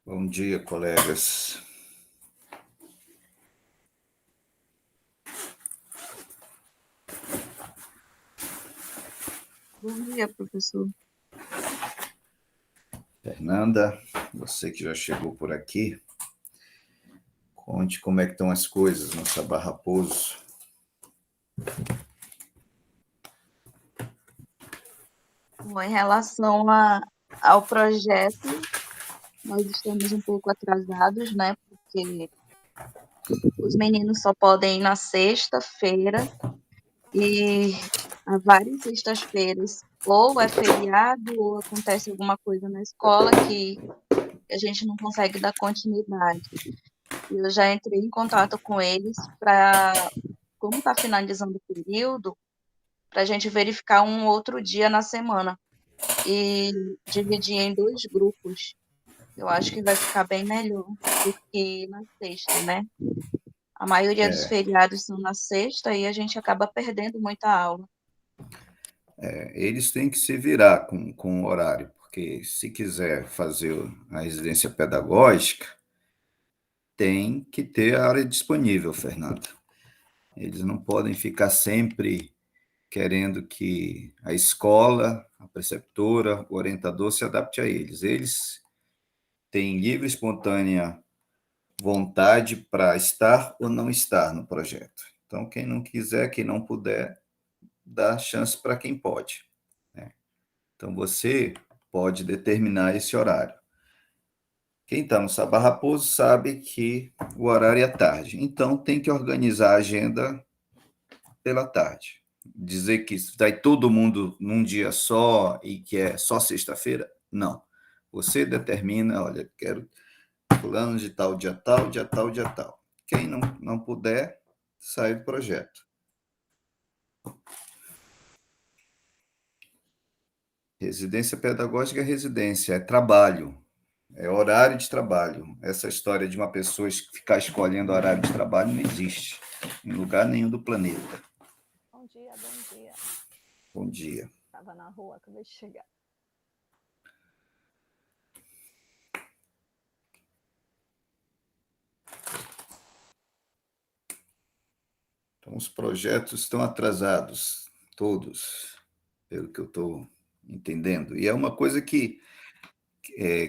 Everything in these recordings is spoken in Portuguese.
Bom dia, colegas. Bom dia, professor. Fernanda, você que já chegou por aqui, conte como é que estão as coisas no Sabá Raposo. Bom, em relação ao projeto, nós estamos um pouco atrasados, né? Porque os meninos só podem ir na sexta-feira e há várias sextas-feiras ou é feriado ou acontece alguma coisa na escola que a gente não consegue dar continuidade. E eu já entrei em contato com eles para, como está finalizando o período, para a gente verificar um outro dia na semana e dividir em dois grupos. Eu acho que vai ficar bem melhor do que na sexta, né? A maioria dos feriados são na sexta e a gente acaba perdendo muita aula. Eles têm que se virar com o horário, porque se quiser fazer a residência pedagógica, tem que ter a área disponível, Fernanda. Eles não podem ficar sempre querendo que a escola, a preceptora, o orientador se adapte a eles. Eles têm livre, espontânea vontade para estar ou não estar no projeto. Então, quem não quiser, quem não puder, dá chance para quem pode, né? Então, você pode determinar esse horário. Quem está no Sabá Raposo sabe que o horário é tarde, então tem que organizar a agenda pela tarde. Dizer que vai todo mundo num dia só e que é só sexta-feira, não. Você determina, olha, quero fulano de tal, dia tal, dia tal, dia tal. Quem não puder, sai do projeto. Residência pedagógica é residência, é trabalho, é horário de trabalho. Essa história de uma pessoa ficar escolhendo horário de trabalho não existe em lugar nenhum do planeta. Bom dia, bom dia. Bom dia. Estava na rua, acabei de chegar. Então, os projetos estão atrasados, todos, pelo que eu estou entendendo. E é uma coisa que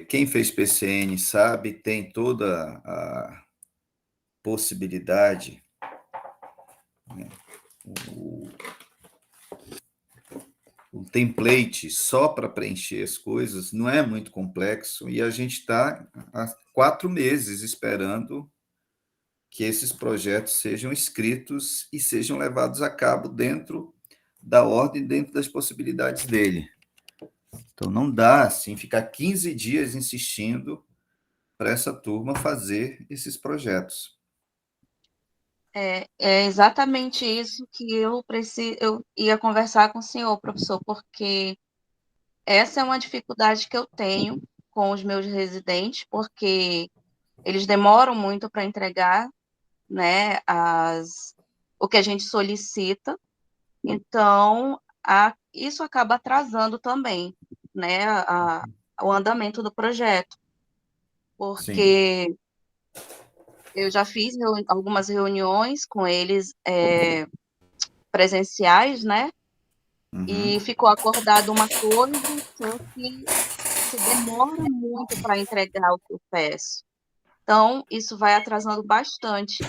quem fez PCN sabe, tem toda a possibilidade, né? o, o template só para preencher as coisas não é muito complexo e a gente está há 4 meses esperando que esses projetos sejam escritos e sejam levados a cabo dentro da ordem, dentro das possibilidades dele. Então, não dá assim ficar 15 dias insistindo para essa turma fazer esses projetos. É exatamente isso que eu ia conversar com o senhor, professor, porque essa é uma dificuldade que eu tenho com os meus residentes, porque eles demoram muito para entregar, né, o que a gente solicita. Então, isso acaba atrasando também, né, o andamento do projeto, Sim. porque eu já fiz algumas reuniões com eles presenciais, né, Uhum. e ficou acordado uma coisa, só que se demora muito para entregar o que eu peço. Então, isso vai atrasando bastante.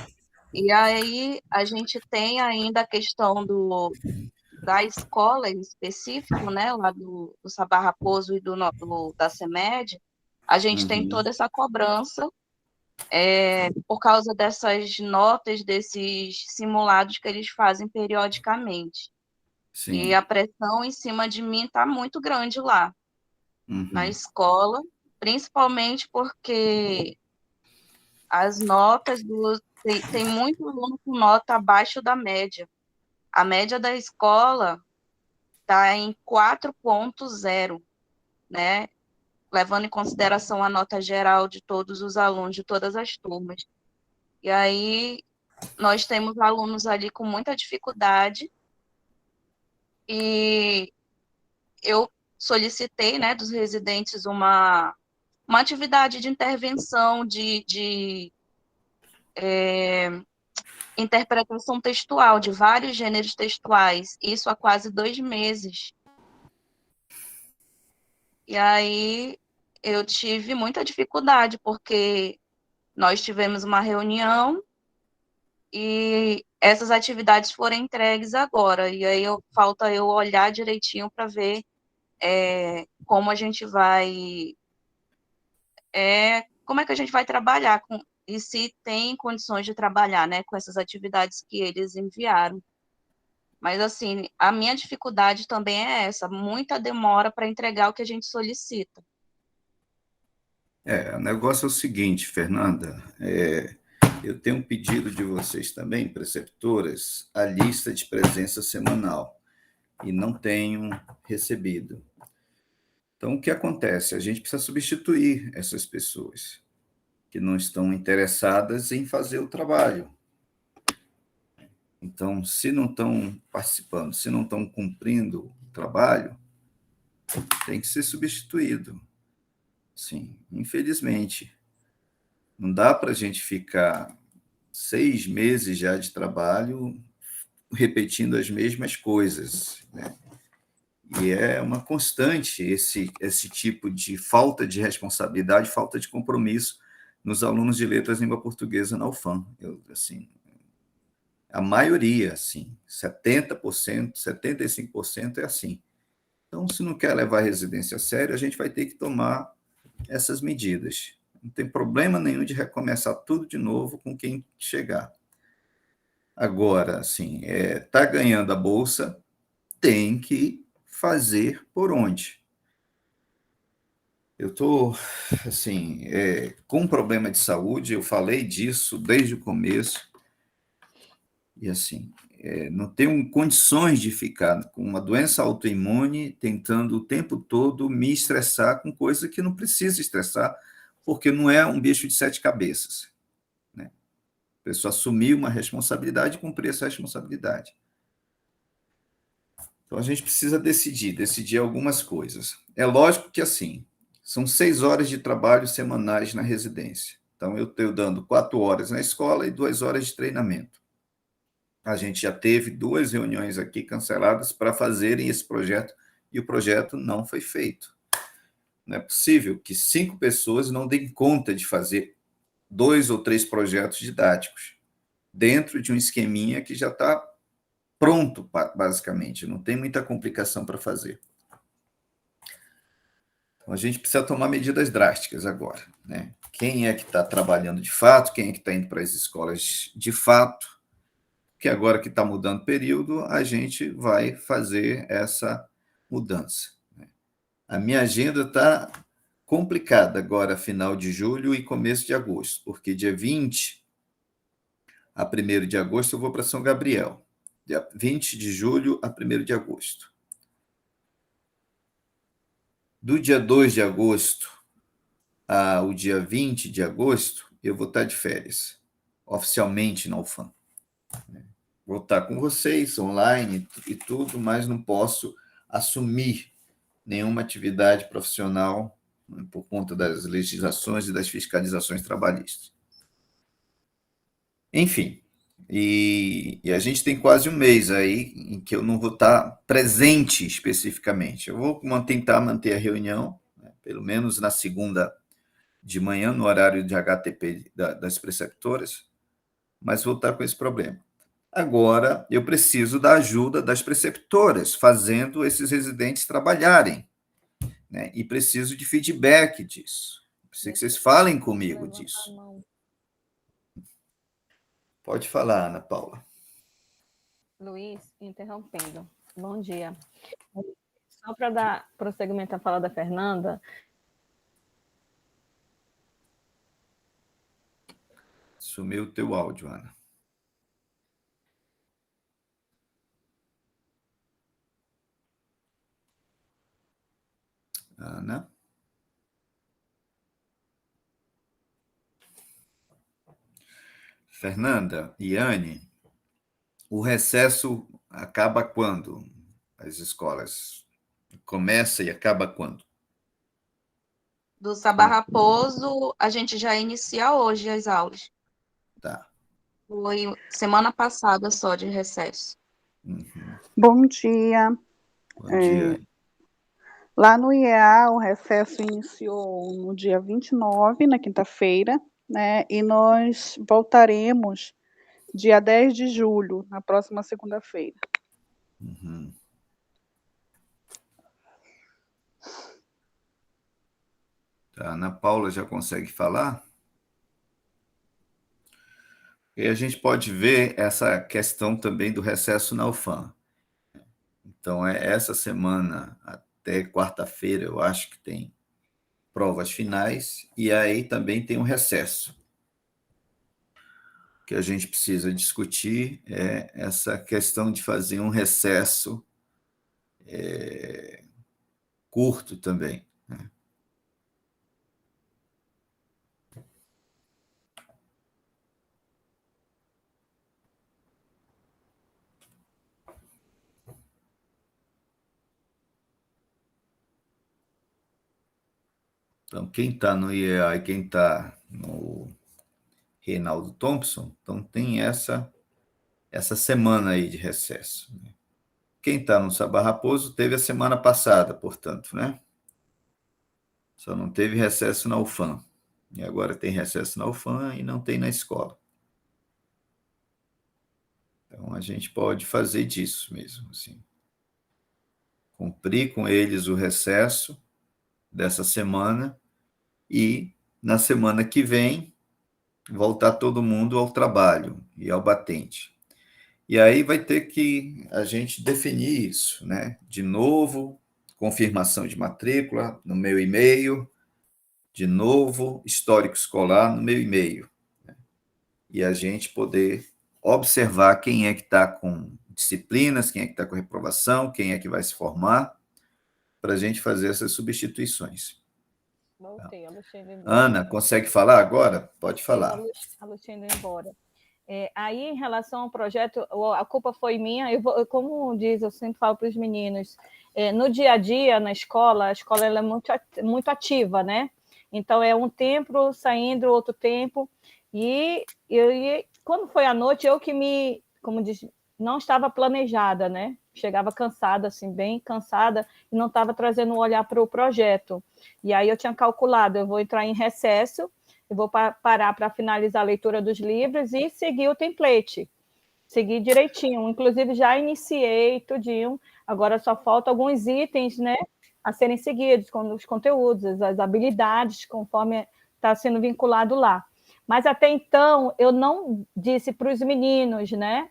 E aí, a gente tem ainda a questão da escola em específico, né, lá do Sabá Raposo e da CEMED, a gente tem Uhum. toda essa cobrança por causa dessas notas, desses simulados que eles fazem periodicamente. E Sim. a pressão em cima de mim está muito grande lá, na Uhum. escola, principalmente porque as notas tem muito aluno com nota abaixo da média. A média da escola está em 4,0, né? Levando em consideração a nota geral de todos os alunos de todas as turmas. E aí nós temos alunos ali com muita dificuldade e eu solicitei, né, dos residentes uma uma atividade de intervenção, interpretação textual de vários gêneros textuais, isso há quase 2 meses. E aí eu tive muita dificuldade, porque nós tivemos uma reunião e essas atividades foram entregues agora. E aí falta eu olhar direitinho para ver como a gente vai. Como é que a gente vai trabalhar com. E se tem condições de trabalhar, né, com essas atividades que eles enviaram. Mas, assim, a minha dificuldade também é essa, muita demora para entregar o que a gente solicita. O negócio é o seguinte, Fernanda, eu tenho um pedido de vocês também, preceptoras, a lista de presença semanal, e não tenho recebido. Então, o que acontece? A gente precisa substituir essas pessoas que não estão interessadas em fazer o trabalho. Então, se não estão participando, se não estão cumprindo o trabalho, tem que ser substituído. Sim, infelizmente. Não dá para a gente ficar 6 meses já de trabalho repetindo as mesmas coisas, né? E é uma constante esse tipo de falta de responsabilidade, falta de compromisso nos alunos de letras em língua portuguesa na UFAM. Assim, a maioria, assim, 70%, 75% é assim. Então, se não quer levar a residência a sério, a gente vai ter que tomar essas medidas. Não tem problema nenhum de recomeçar tudo de novo com quem chegar. Agora, assim, tá ganhando a bolsa, tem que fazer por onde. Eu estou, assim, com problema de saúde, eu falei disso desde o começo, e assim, não tenho condições de ficar com uma doença autoimune tentando o tempo todo me estressar com coisa que não precisa estressar, porque não é um bicho de 7 cabeças, né? A pessoa assumir uma responsabilidade e cumprir essa responsabilidade. Então, a gente precisa decidir algumas coisas. É lógico que, assim, são 6 horas de trabalho semanais na residência. Então, eu estou dando 4 horas na escola e 2 horas de treinamento. A gente já teve 2 reuniões aqui canceladas para fazerem esse projeto e o projeto não foi feito. Não é possível que 5 pessoas não deem conta de fazer 2 ou 3 projetos didáticos dentro de um esqueminha que já está pronto, basicamente. Não tem muita complicação para fazer. Então, a gente precisa tomar medidas drásticas agora, né? Quem é que está trabalhando de fato, quem é que está indo para as escolas de fato, que agora que está mudando período, a gente vai fazer essa mudança, né? A minha agenda está complicada agora, final de julho e começo de agosto, porque dia 20 a 1º de agosto eu vou para São Gabriel, dia 20 de julho a 1º de agosto. Do dia 2 de agosto ao dia 20 de agosto, eu vou estar de férias, oficialmente na UFAM. Vou estar com vocês, online e tudo, mas não posso assumir nenhuma atividade profissional, né, por conta das legislações e das fiscalizações trabalhistas. Enfim, e a gente tem quase um mês aí em que eu não vou estar presente especificamente. Eu vou tentar manter a reunião, né, pelo menos na segunda de manhã, no horário de HTP das preceptoras, mas vou estar com esse problema. Agora, eu preciso da ajuda das preceptoras, fazendo esses residentes trabalharem, né? E preciso de feedback disso. Preciso que vocês falem comigo disso. Pode falar, Ana Paula. Luiz, interrompendo. Bom dia. Só para dar prosseguimento à fala da Fernanda. Sumiu o teu áudio, Ana. Ana? Fernanda e Anne, o recesso acaba quando? As escolas começa e acaba quando? Do Sabá Raposo, a gente já inicia hoje as aulas. Tá. Foi semana passada só de recesso. Uhum. Bom dia. Bom dia. Lá no IEA, o recesso iniciou no dia 29, na quinta-feira, né? E nós voltaremos dia 10 de julho, na próxima segunda-feira. Uhum. Tá. Ana Paula já consegue falar? E a gente pode ver essa questão também do recesso na UFAM. Então, essa semana até quarta-feira, eu acho que tem provas finais, e aí também tem um recesso. O que a gente precisa discutir é essa questão de fazer um recesso curto também, né? Então, quem está no IEA e quem está no Reinaldo Thompson, então tem essa semana aí de recesso, né? Quem está no Sabá Raposo teve a semana passada, portanto, né? Só não teve recesso na UFAM. E agora tem recesso na UFAM e não tem na escola. Então, a gente pode fazer disso mesmo, assim. Cumprir com eles o recesso dessa semana e, na semana que vem, voltar todo mundo ao trabalho e ao batente. E aí vai ter que a gente definir isso, né? De novo, confirmação de matrícula no meu e-mail, de novo, histórico escolar no meu e-mail. E a gente poder observar quem é que está com disciplinas, quem é que está com reprovação, quem é que vai se formar, para a gente fazer essas substituições. Voltei, a Luciana embora. Ana, consegue falar agora? Pode falar. A Luciana embora. Aí, em relação ao projeto, a culpa foi minha. Como diz, eu sempre falo para os meninos, no dia a dia, na escola, a escola ela é muito ativa, né? Então, é um tempo saindo, outro tempo. E quando foi à noite, eu que como diz, não estava planejada, né? Chegava cansada, assim, bem cansada, e não estava trazendo um olhar para o projeto. E aí eu tinha calculado, eu vou entrar em recesso, eu vou parar para finalizar a leitura dos livros e seguir o template, seguir direitinho. Inclusive, já iniciei tudinho, agora só falta alguns itens, né, a serem seguidos, com os conteúdos, as habilidades, conforme está sendo vinculado lá. Mas, até então, eu não disse para os meninos, né,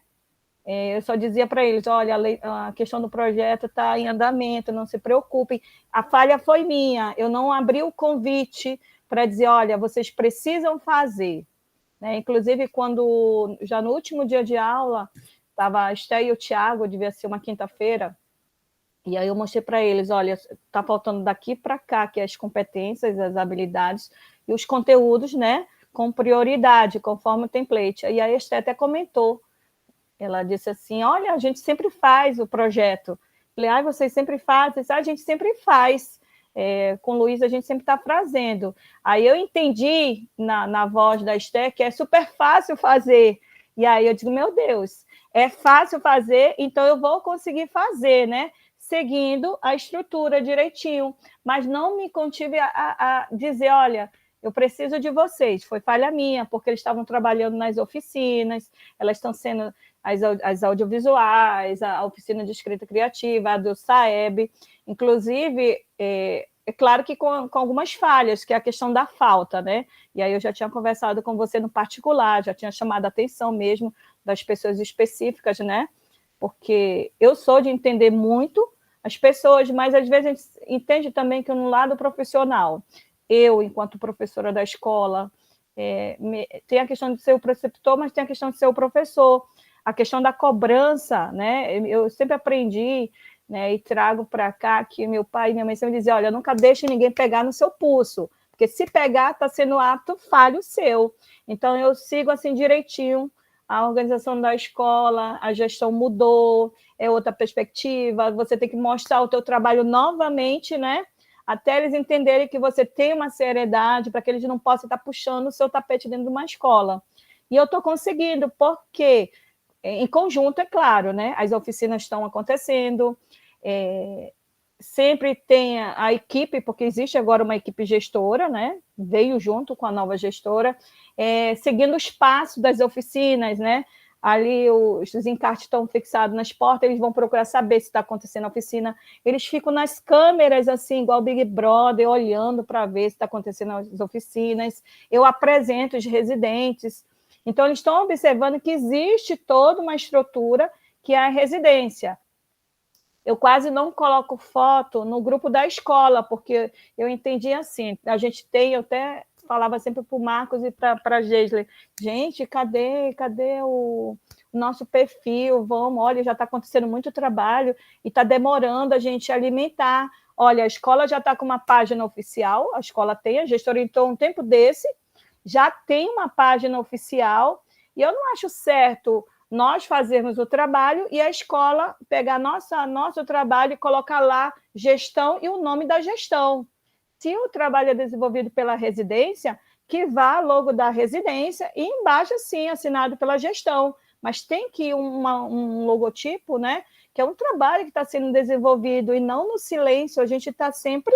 eu só dizia para eles, olha, a questão do projeto está em andamento, não se preocupem. A falha foi minha, eu não abri o convite para dizer, olha, vocês precisam fazer. Né? Inclusive, quando, já no último dia de aula, estava a Esté e o Tiago, devia ser uma quinta-feira, e aí eu mostrei para eles, olha, está faltando daqui para cá, que é as competências, as habilidades e os conteúdos, né, com prioridade, conforme o template. E aí a Esté até comentou, ela disse assim, olha, a gente sempre faz o projeto. Falei, vocês sempre fazem? A gente sempre faz. Com o Luiz, a gente sempre está fazendo. Aí eu entendi na voz da Esté que é super fácil fazer. E aí eu digo, meu Deus, é fácil fazer, então eu vou conseguir fazer, né? Seguindo a estrutura direitinho. Mas não me contive a dizer, olha, eu preciso de vocês. Foi falha minha, porque eles estavam trabalhando nas oficinas, elas estão sendo as audiovisuais, a oficina de escrita criativa, a do SAEB. Inclusive, é claro que com algumas falhas, que é a questão da falta, né? E aí eu já tinha conversado com você no particular, já tinha chamado a atenção mesmo das pessoas específicas, né? Porque eu sou de entender muito as pessoas, mas às vezes a gente entende também que no lado profissional, eu, enquanto professora da escola, tem a questão de ser o preceptor, mas tem a questão de ser o professor, a questão da cobrança, né? Eu sempre aprendi, né, e trago para cá que meu pai e minha mãe sempre diziam, olha, nunca deixe ninguém pegar no seu pulso, porque se pegar, está sendo ato falho seu. Então, eu sigo assim direitinho a organização da escola, a gestão mudou, é outra perspectiva, você tem que mostrar o teu trabalho novamente, né? até eles entenderem que você tem uma seriedade, para que eles não possam estar puxando o seu tapete dentro de uma escola. E eu estou conseguindo, porque, em conjunto, é claro, né? As oficinas estão acontecendo, sempre tem a equipe, porque existe agora uma equipe gestora, né? Veio junto com a nova gestora, seguindo os passos das oficinas, né? Ali os encartes estão fixados nas portas, eles vão procurar saber se está acontecendo a oficina, eles ficam nas câmeras, assim, igual o Big Brother, olhando para ver se está acontecendo as oficinas, eu apresento os residentes, então eles estão observando que existe toda uma estrutura que é a residência. Eu quase não coloco foto no grupo da escola, porque eu entendi assim, a gente tem, eu até falava sempre para o Marcos e para a Geisler, gente, cadê o nosso perfil? Vamos, olha, já está acontecendo muito trabalho e está demorando a gente alimentar. Olha, a escola já está com uma página oficial, a escola tem, a gestora entrou um tempo desse, já tem uma página oficial, e eu não acho certo nós fazermos o trabalho e a escola pegar nosso trabalho e colocar lá gestão e o nome da gestão. Se o trabalho é desenvolvido pela residência, que vá logo da residência e embaixo, sim, assinado pela gestão. Mas tem que ir um logotipo, né? Que é um trabalho que está sendo desenvolvido e não no silêncio. A gente está sempre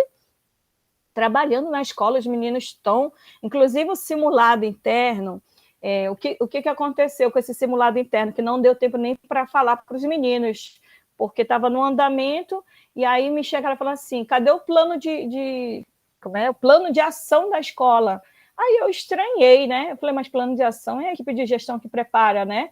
trabalhando na escola, os meninos estão, inclusive o simulado interno. O que aconteceu com esse simulado interno, que não deu tempo nem para falar para os meninos, porque estava no andamento, e aí me chegaram e falaram assim, cadê o plano o plano de ação da escola? Aí eu estranhei, né? Eu falei, mas plano de ação é a equipe de gestão que prepara, né?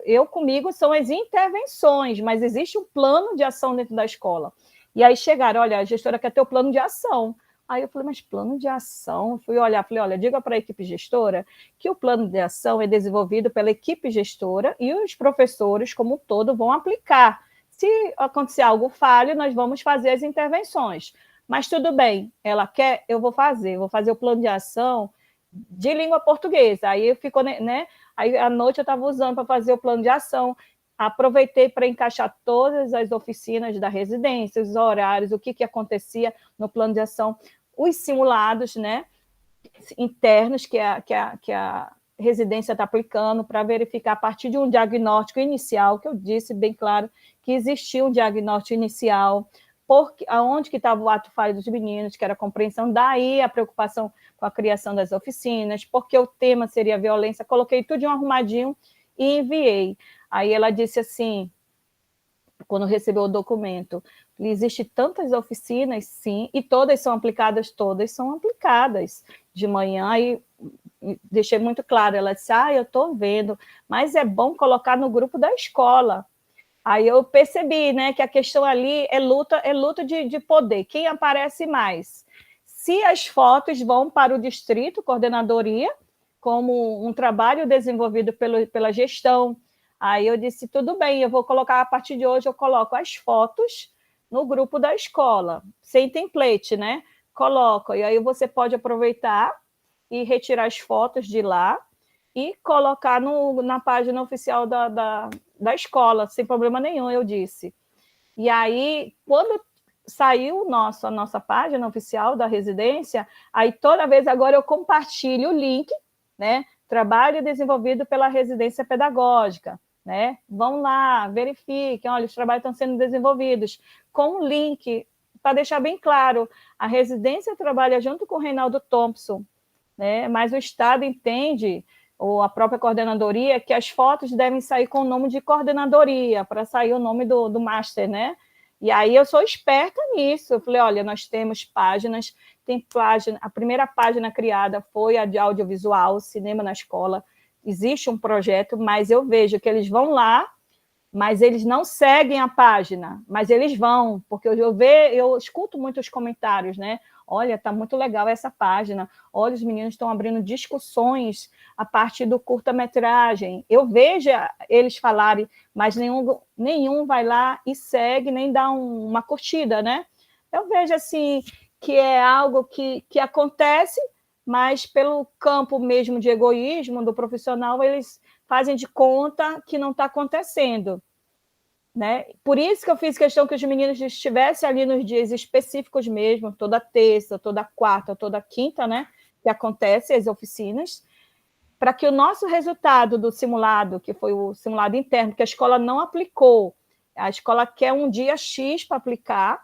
Eu comigo são as intervenções, mas existe um plano de ação dentro da escola. E aí chegaram, olha, a gestora quer ter o plano de ação. Aí eu falei, mas plano de ação? Fui olhar, falei, olha, diga para a equipe gestora que o plano de ação é desenvolvido pela equipe gestora e os professores, como um todo, vão aplicar. Se acontecer algo falho, nós vamos fazer as intervenções. Mas tudo bem, ela quer, eu vou fazer o plano de ação de língua portuguesa. Aí ficou, né? Aí à noite eu estava usando para fazer o plano de ação. Aproveitei para encaixar todas as oficinas da residência, os horários, o que acontecia no plano de ação, os simulados, né, internos que a residência está aplicando para verificar a partir de um diagnóstico inicial, que eu disse bem claro que existia um diagnóstico inicial, aonde que estava o ato falho dos meninos, que era a compreensão, daí a preocupação com a criação das oficinas, porque o tema seria violência, coloquei tudo arrumadinho e enviei. Aí ela disse assim, quando recebeu o documento, existe tantas oficinas, sim, e todas são aplicadas. De manhã, aí deixei muito claro, ela disse, eu estou vendo, mas é bom colocar no grupo da escola. Aí eu percebi, né, que a questão ali é luta de poder, quem aparece mais. Se as fotos vão para o distrito, coordenadoria, como um trabalho desenvolvido pela gestão, aí eu disse, tudo bem, eu vou colocar, a partir de hoje, eu coloco as fotos no grupo da escola, sem template, né? Coloco, e aí você pode aproveitar e retirar as fotos de lá e colocar na página oficial da escola, sem problema nenhum, eu disse. E aí, quando saiu a nossa página oficial da residência, aí toda vez agora eu compartilho o link, né? Trabalho desenvolvido pela residência pedagógica, né? Vão lá, verifiquem, olha, os trabalhos estão sendo desenvolvidos, com um link, para deixar bem claro, a residência trabalha junto com o Reinaldo Thompson, né? Mas o Estado entende, ou a própria coordenadoria, que as fotos devem sair com o nome de coordenadoria, para sair o nome do master, né? E aí eu sou esperta nisso, eu falei, olha, nós temos páginas, a primeira página criada foi a de audiovisual, cinema na escola, existe um projeto, mas eu vejo que eles vão lá, mas eles não seguem a página, mas eles vão, porque eu escuto muitos comentários, né? Olha, está muito legal essa página, olha, os meninos estão abrindo discussões a partir do curta-metragem. Eu vejo eles falarem, mas nenhum vai lá e segue, nem dá uma curtida, né? Eu vejo assim que é algo que acontece, mas pelo campo mesmo de egoísmo do profissional, eles fazem de conta que não está acontecendo. né? Por isso que eu fiz questão que os meninos estivessem ali nos dias específicos mesmo, toda terça, toda quarta, toda quinta, né? Que acontece as oficinas, para que o nosso resultado do simulado, que foi o simulado interno, que a escola não aplicou, a escola quer um dia X para aplicar.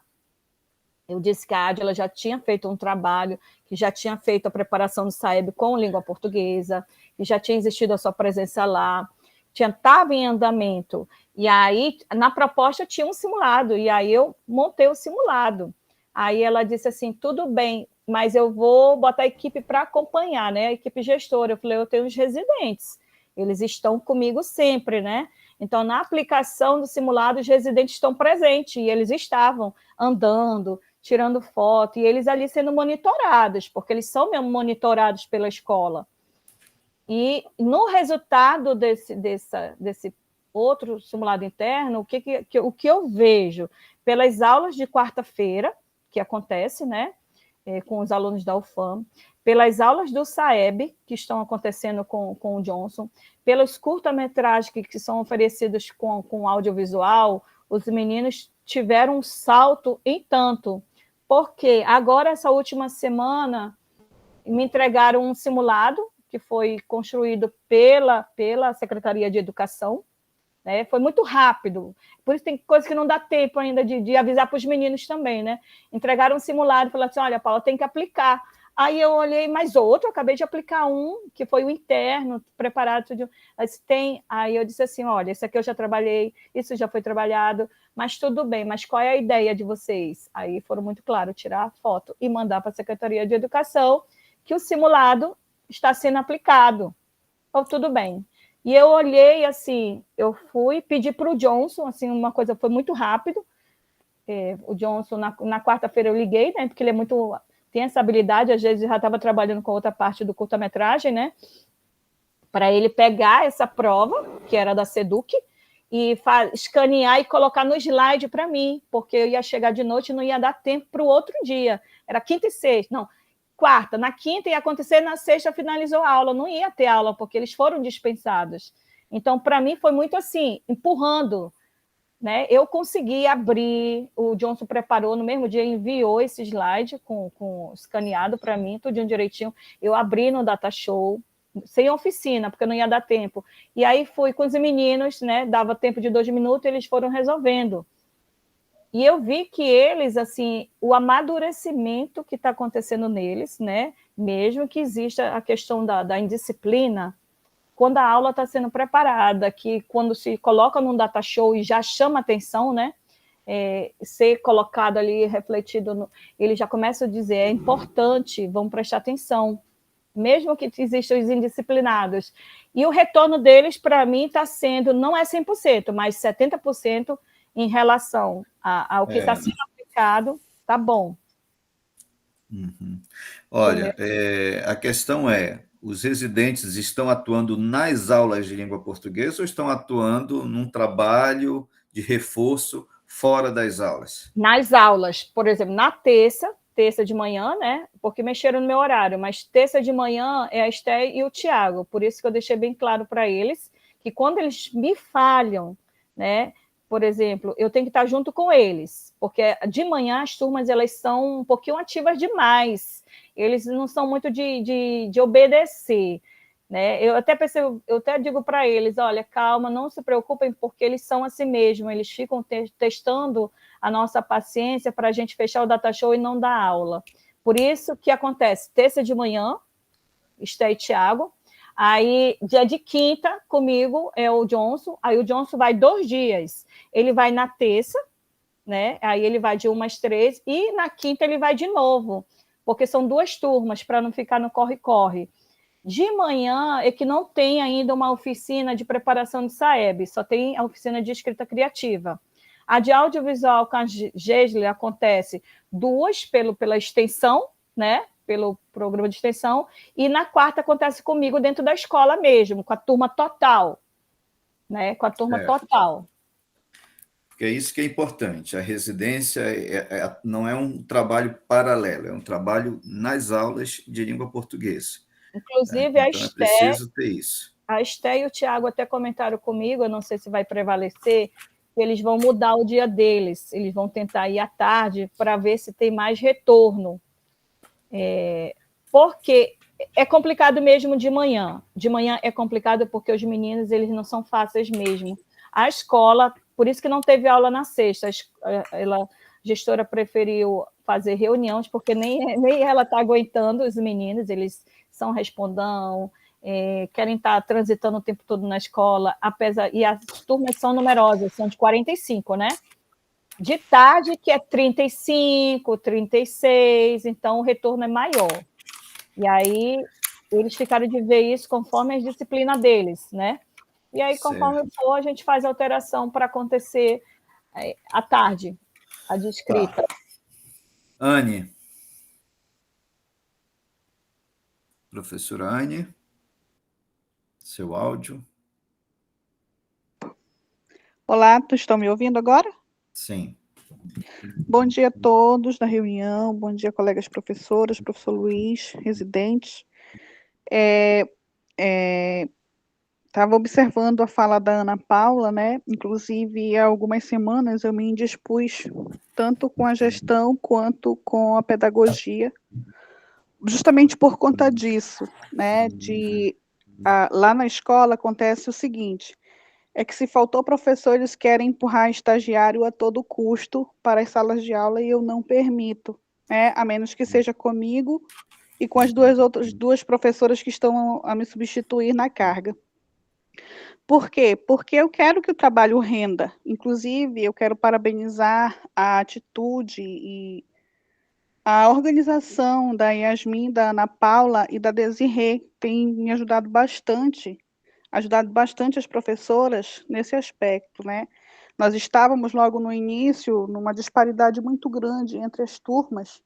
Eu disse que a Adila já tinha feito um trabalho, que já tinha feito a preparação do SAEB com língua portuguesa, que já tinha existido a sua presença lá, estava em andamento. E aí, na proposta, tinha um simulado, e aí eu montei o simulado. Aí ela disse assim, tudo bem, mas eu vou botar a equipe para acompanhar, né? A equipe gestora. Eu falei, eu tenho os residentes, eles estão comigo sempre, né? Então, na aplicação do simulado, os residentes estão presentes, e eles estavam andando, tirando foto, e eles ali sendo monitorados, porque eles são mesmo monitorados pela escola. E no resultado desse outro simulado interno, o que eu vejo pelas aulas de quarta-feira, que acontece, né, com os alunos da UFAM, pelas aulas do SAEB, que estão acontecendo com o Johnson, pelos curta-metragens que são oferecidos com audiovisual, os meninos tiveram um salto em tanto, porque agora, essa última semana, me entregaram um simulado que foi construído pela Secretaria de Educação, né? Foi muito rápido, por isso tem coisa que não dá tempo ainda de avisar para os meninos também, né? Entregaram um simulado e falaram assim, olha, Paula, tem que aplicar. Aí eu olhei mais outro, eu acabei de aplicar um, que foi o interno, preparado, tudo. Aí eu disse assim, olha, esse aqui eu já trabalhei, isso já foi trabalhado, mas tudo bem, mas qual é a ideia de vocês? Aí foram muito claros, tirar a foto e mandar para a Secretaria de Educação que o simulado está sendo aplicado. Então, tudo bem. E eu olhei, assim, eu fui pedir para o Johnson, assim, uma coisa foi muito rápido. O Johnson, na quarta-feira eu liguei, né, porque ele tem essa habilidade, às vezes já estava trabalhando com outra parte do curta-metragem, né, para ele pegar essa prova, que era da SEDUC, e escanear e colocar no slide para mim, porque eu ia chegar de noite e não ia dar tempo para o outro dia. Era quinta e sexta, não, quarta, na quinta ia acontecer, na sexta finalizou a aula, não ia ter aula, porque eles foram dispensados. Então, para mim, foi muito assim, empurrando, né? Eu consegui abrir, o Johnson preparou, no mesmo dia enviou esse slide com escaneado para mim, tudo direitinho, eu abri no Datashow, sem oficina, porque não ia dar tempo. E aí fui com os meninos, né? Dava tempo de 2 minutos, eles foram resolvendo. E eu vi que eles, assim, o amadurecimento que está acontecendo neles, né? Mesmo que exista a questão da indisciplina, quando a aula está sendo preparada, que quando se coloca num data show e já chama atenção, né? Ser colocado ali, refletido, ele já começa a dizer, é importante, vamos prestar atenção, mesmo que existam os indisciplinados. E o retorno deles, para mim, está sendo, não é 100%, mas 70% em relação ao que está sendo aplicado, tá bom. Uhum. Olha, a questão é, os residentes estão atuando nas aulas de língua portuguesa ou estão atuando num trabalho de reforço fora das aulas? Nas aulas, por exemplo, na terça de manhã, né? Porque mexeram no meu horário, mas terça de manhã é a Esté e o Tiago, por isso que eu deixei bem claro para eles que quando eles me falham, né? Por exemplo, eu tenho que estar junto com eles, porque de manhã as turmas elas são um pouquinho ativas demais, eles não são muito de obedecer, né? Eu até digo para eles, olha, calma, não se preocupem, porque eles são assim mesmo, eles ficam testando a nossa paciência para a gente fechar o data show e não dar aula. Por isso que acontece, terça de manhã, Esté e Tiago, aí dia de quinta comigo é o Johnson, aí o Johnson vai 2 dias, ele vai na terça, né? Aí ele vai de 1 às 3, e na quinta ele vai de novo, porque são 2 turmas, para não ficar no corre-corre. De manhã é que não tem ainda uma oficina de preparação de SAEB, só tem a oficina de escrita criativa. A de audiovisual com a Gesle acontece 2 pela extensão, né? Pelo programa de extensão, e na quarta acontece comigo dentro da escola mesmo, com a turma total, né? Com a turma total. Porque é isso que é importante. A residência não é um trabalho paralelo, é um trabalho nas aulas de língua portuguesa. Inclusive, né? Então, é preciso ter isso. A Esté e o Tiago até comentaram comigo, eu não sei se vai prevalecer, que eles vão mudar o dia deles, eles vão tentar ir à tarde para ver se tem mais retorno. Porque é complicado mesmo de manhã. De manhã é complicado porque os meninos eles não são fáceis mesmo. A escola, por isso que não teve aula na sexta, a gestora preferiu fazer reuniões, porque nem ela está aguentando os meninos, eles são respondão, querem estar transitando o tempo todo na escola, e as turmas são numerosas, são de 45, né? De tarde, que é 35, 36, então o retorno é maior. E aí, eles ficaram de ver isso conforme a disciplina deles, né? E aí, conforme for, a gente faz alteração para acontecer à tarde, a de escrita. Tá. Anne. Professora Anne, seu áudio. Olá, estão me ouvindo agora? Sim. Bom dia a todos da reunião, bom dia, colegas professoras, professor Luiz, residentes. Estava observando a fala da Ana Paula, né? Inclusive, há algumas semanas eu me indispus tanto com a gestão quanto com a pedagogia, justamente por conta disso, né? Lá na escola acontece o seguinte: é que se faltou professor, eles querem empurrar estagiário a todo custo para as salas de aula e eu não permito, né? A menos que seja comigo e com as duas professoras que estão a me substituir na carga. Por quê? Porque eu quero que o trabalho renda. Inclusive, eu quero parabenizar a atitude e a organização da Yasmin, da Ana Paula e da Desirê, tem me ajudado bastante as professoras nesse aspecto, né? Nós estávamos logo no início numa disparidade muito grande entre as turmas,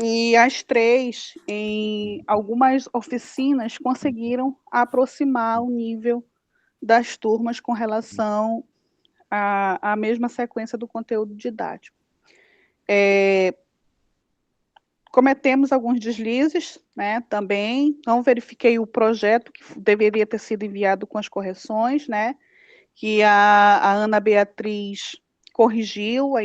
e as três, em algumas oficinas, conseguiram aproximar o nível das turmas com relação à mesma sequência do conteúdo didático. Cometemos alguns deslizes, né, também, não verifiquei o projeto que deveria ter sido enviado com as correções, né, que a Ana Beatriz corrigiu,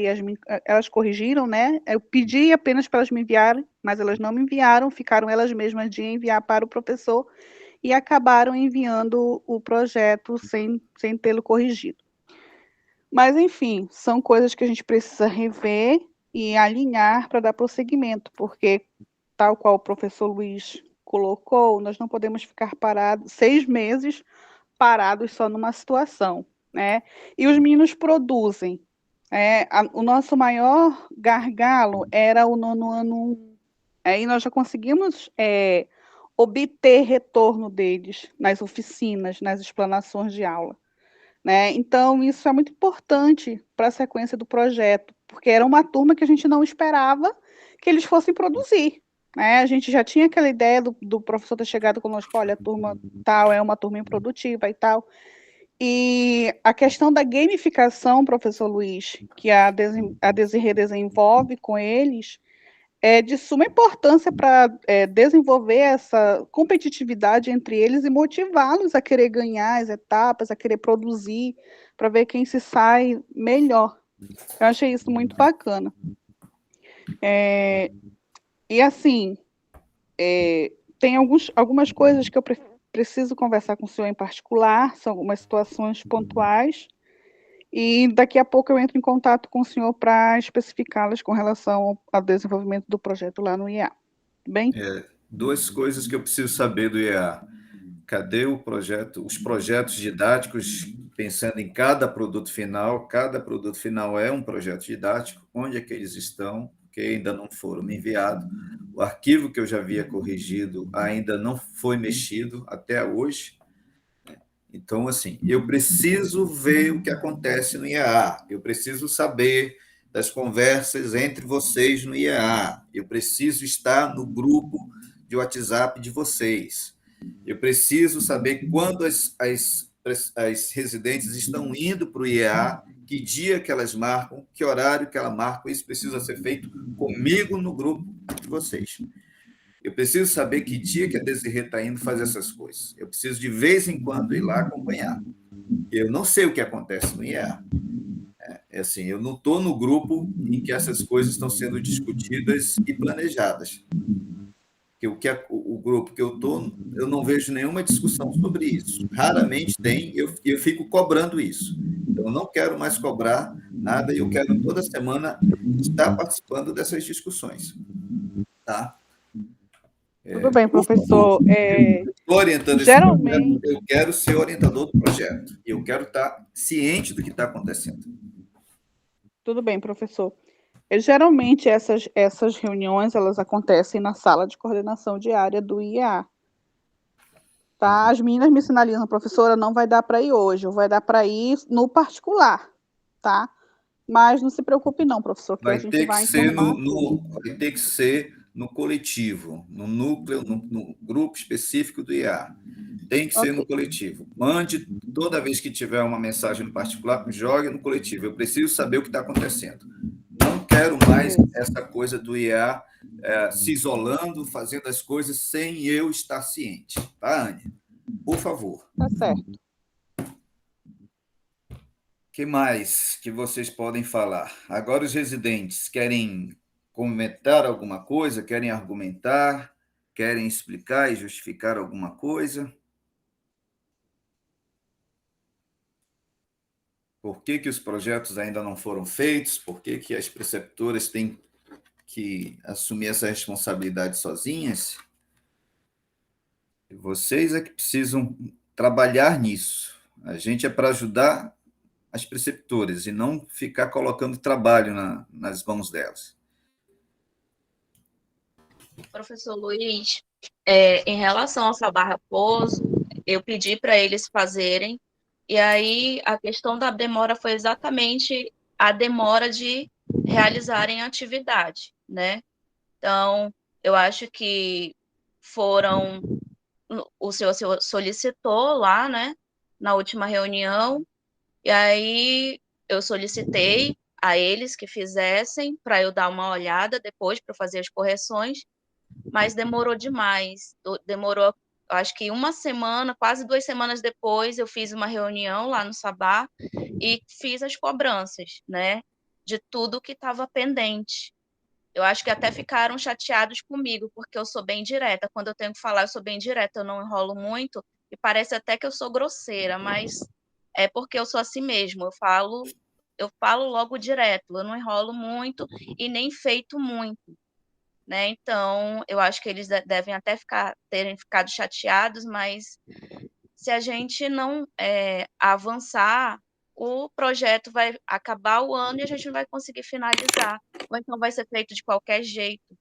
elas corrigiram, né, eu pedi apenas para elas me enviarem, mas elas não me enviaram, ficaram elas mesmas de enviar para o professor, e acabaram enviando o projeto sem tê-lo corrigido. Mas, enfim, são coisas que a gente precisa rever e alinhar para dar prosseguimento, porque, tal qual o professor Luiz colocou, nós não podemos ficar parados 6 meses parados só numa situação, né? E os meninos produzem. O nosso maior gargalo era o 9º ano. Aí nós já conseguimos obter retorno deles nas oficinas, nas explanações de aula, né? Então, isso é muito importante para a sequência do projeto, porque era uma turma que a gente não esperava que eles fossem produzir, né? A gente já tinha aquela ideia do professor ter chegado conosco, olha, a turma tal é uma turma improdutiva e tal. E a questão da gamificação, professor Luiz, que a Desirê desenvolve com eles, é de suma importância para desenvolver essa competitividade entre eles e motivá-los a querer ganhar as etapas, a querer produzir, para ver quem se sai melhor. Eu achei isso muito bacana. E, assim, tem algumas coisas que eu preciso conversar com o senhor em particular, são algumas situações pontuais, e daqui a pouco eu entro em contato com o senhor para especificá-las com relação ao desenvolvimento do projeto lá no IEA. Bem? 2 coisas que eu preciso saber do IEA. Cadê o projeto, os projetos didáticos, pensando em cada produto final? Cada produto final é um projeto didático. Onde é que eles estão? Porque ainda não foram me enviados. O arquivo que eu já havia corrigido ainda não foi mexido até hoje. Então, assim, eu preciso ver o que acontece no IEA, eu preciso saber das conversas entre vocês no IEA, eu preciso estar no grupo de WhatsApp de vocês, eu preciso saber quando as residentes estão indo para o IEA, que dia que elas marcam, que horário que elas marcam, isso precisa ser feito comigo no grupo de vocês. Eu preciso saber que dia que a Desirê está indo fazer essas coisas. Eu preciso, de vez em quando, ir lá acompanhar. Eu não sei o que acontece no IEA. assim, eu não estou no grupo em que essas coisas estão sendo discutidas e planejadas. O grupo que eu estou, eu não vejo nenhuma discussão sobre isso. Raramente tem, eu fico cobrando isso. Eu não quero mais cobrar nada e eu quero toda semana estar participando dessas discussões. Tá? Tudo bem, Por favor, professor. eu estou orientando esse projeto, Geralmente, eu quero ser orientador do projeto. Eu quero estar ciente do que está acontecendo. tudo bem, professor. Geralmente essas reuniões elas acontecem na sala de coordenação diária do IEA. Tá? As meninas me sinalizam, professora, não vai dar para ir hoje, ou vai dar para ir no particular, tá? Mas não se preocupe não, professor, que a Vai gente ter que vai ser informar tudo. vai ter que ser no coletivo, no núcleo, no grupo específico do IA. Tem que ser no Ok. coletivo. Mande, toda vez que tiver uma mensagem no particular, jogue no coletivo. Eu preciso saber o que está acontecendo. Não quero mais Beleza. essa coisa do IA se isolando, fazendo as coisas sem eu estar ciente. Tá, Anne? Por favor. Tá certo. O que mais que vocês podem falar? Agora, os residentes querem comentar alguma coisa? Querem argumentar? Querem explicar e justificar alguma coisa? Por que que os projetos ainda não foram feitos? Por que que as preceptoras têm que assumir essa responsabilidade sozinhas? Vocês é que precisam trabalhar nisso. A gente é para ajudar as preceptoras e não ficar colocando trabalho nas mãos delas. Professor Luiz, em relação ao Sabar Raposo, eu pedi para eles fazerem, e aí a questão da demora foi exatamente a demora de realizarem a atividade, né? Então, eu acho que foram, o senhor solicitou lá, né, na última reunião, e aí eu solicitei a eles que fizessem para eu dar uma olhada depois para fazer as correções, mas demorou demais. Demorou, acho que uma semana, quase 2 semanas depois, eu fiz uma reunião lá no Sabá e fiz as cobranças, né, de tudo que estava pendente. Eu acho que até ficaram chateados comigo, porque eu sou bem direta. Quando eu tenho que falar, eu sou bem direta, eu não enrolo muito, e parece até que eu sou grosseira, mas é porque eu sou assim mesmo. Eu falo logo direto, eu não enrolo muito e nem feito muito, né? Então, eu acho que eles devem até terem ficado chateados, mas se a gente não avançar, o projeto vai acabar o ano e a gente não vai conseguir finalizar, ou então vai ser feito de qualquer jeito.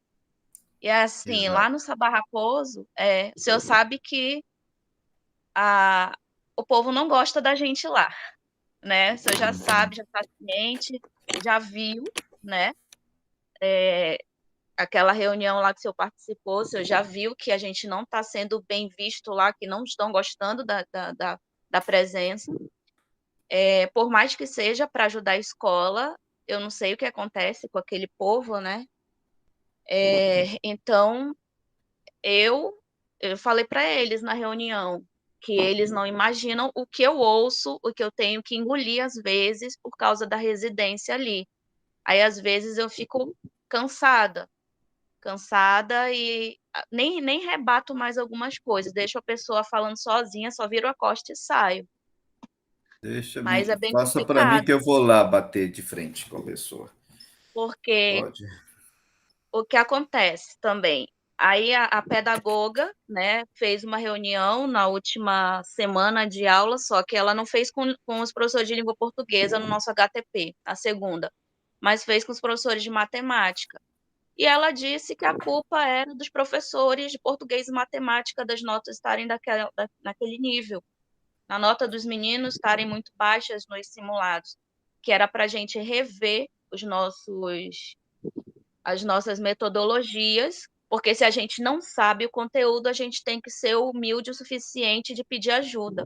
E assim, lá Exato. no Sabá Raposo, o senhor sabe que o povo não gosta da gente lá, né? O senhor já sabe, já está ciente, já viu, né? Aquela reunião lá que o senhor participou, o senhor já viu que a gente não está sendo bem visto lá, que não estão gostando da presença. Por mais que seja para ajudar a escola, eu não sei o que acontece com aquele povo, né? Então, eu falei para eles na reunião que eles não imaginam o que eu ouço, o que eu tenho que engolir às vezes por causa da residência ali. Aí, às vezes, eu fico cansada, e nem rebato mais algumas coisas, deixo a pessoa falando sozinha, só viro a costa e saio. Mas é bem Faça para mim que complicado, eu vou lá bater de frente com a pessoa. porque Pode? o que acontece também? Aí a pedagoga, né, fez uma reunião na última semana de aula, só que ela não fez com os professores de língua portuguesa no nosso HTP, a segunda, mas fez com os professores de matemática. E ela disse que a culpa era dos professores de português e matemática das notas estarem naquele nível, na nota dos meninos estarem muito baixas nos simulados, que era para a gente rever as nossas metodologias, porque se a gente não sabe o conteúdo, a gente tem que ser humilde o suficiente de pedir ajuda.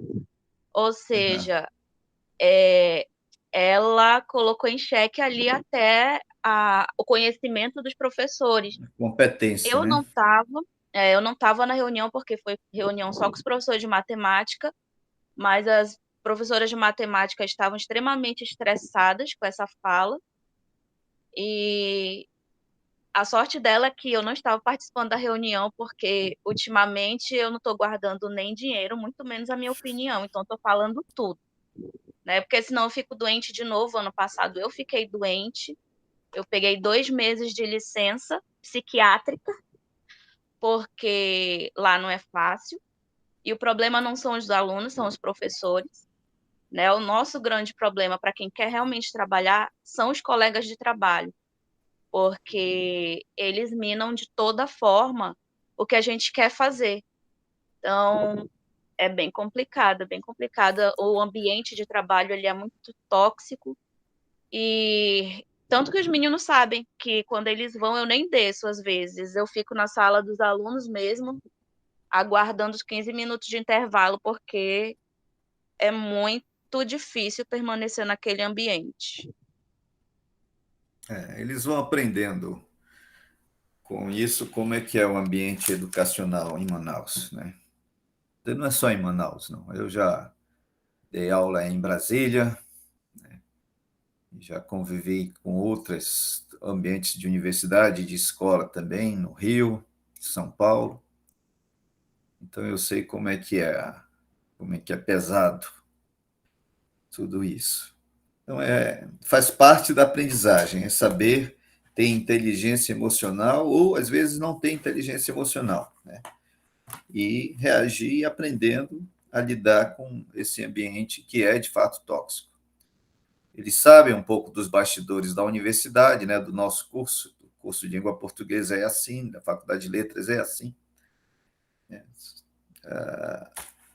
Ou seja, ela colocou em xeque ali até o conhecimento dos professores. Competência, Eu né? não estava, eu não estava na reunião porque foi reunião só com os professores de matemática, mas as professoras de matemática estavam extremamente estressadas com essa fala, e a sorte dela é que eu não estava participando da reunião, porque ultimamente eu não estou guardando nem dinheiro, muito menos a minha opinião, então estou falando tudo, né? Porque senão eu fico doente de novo. Ano passado eu fiquei doente, eu peguei 2 meses de licença psiquiátrica, porque lá não é fácil, e o problema não são os alunos, são os professores, né? O nosso grande problema para quem quer realmente trabalhar são os colegas de trabalho, porque eles minam de toda forma o que a gente quer fazer. Então, é bem complicado, é bem complicado. O ambiente de trabalho ele é muito tóxico, e tanto que os meninos sabem que quando eles vão eu nem desço às vezes, eu fico na sala dos alunos mesmo, aguardando os 15 minutos de intervalo, porque é muito difícil permanecer naquele ambiente. Eles vão aprendendo com isso como é que é o ambiente educacional em Manaus, né? Não é só em Manaus, não. Eu já dei aula em Brasília, né? Já convivi com outros ambientes de universidade, de escola também, no Rio, São Paulo. Então eu sei como é que é pesado tudo isso. Então faz parte da aprendizagem, é saber ter inteligência emocional ou às vezes não ter inteligência emocional, né? E reagir aprendendo a lidar com esse ambiente que é de fato tóxico. Eles sabem um pouco dos bastidores da universidade, né, do nosso curso. O curso de língua portuguesa é assim, da faculdade de letras é assim, né?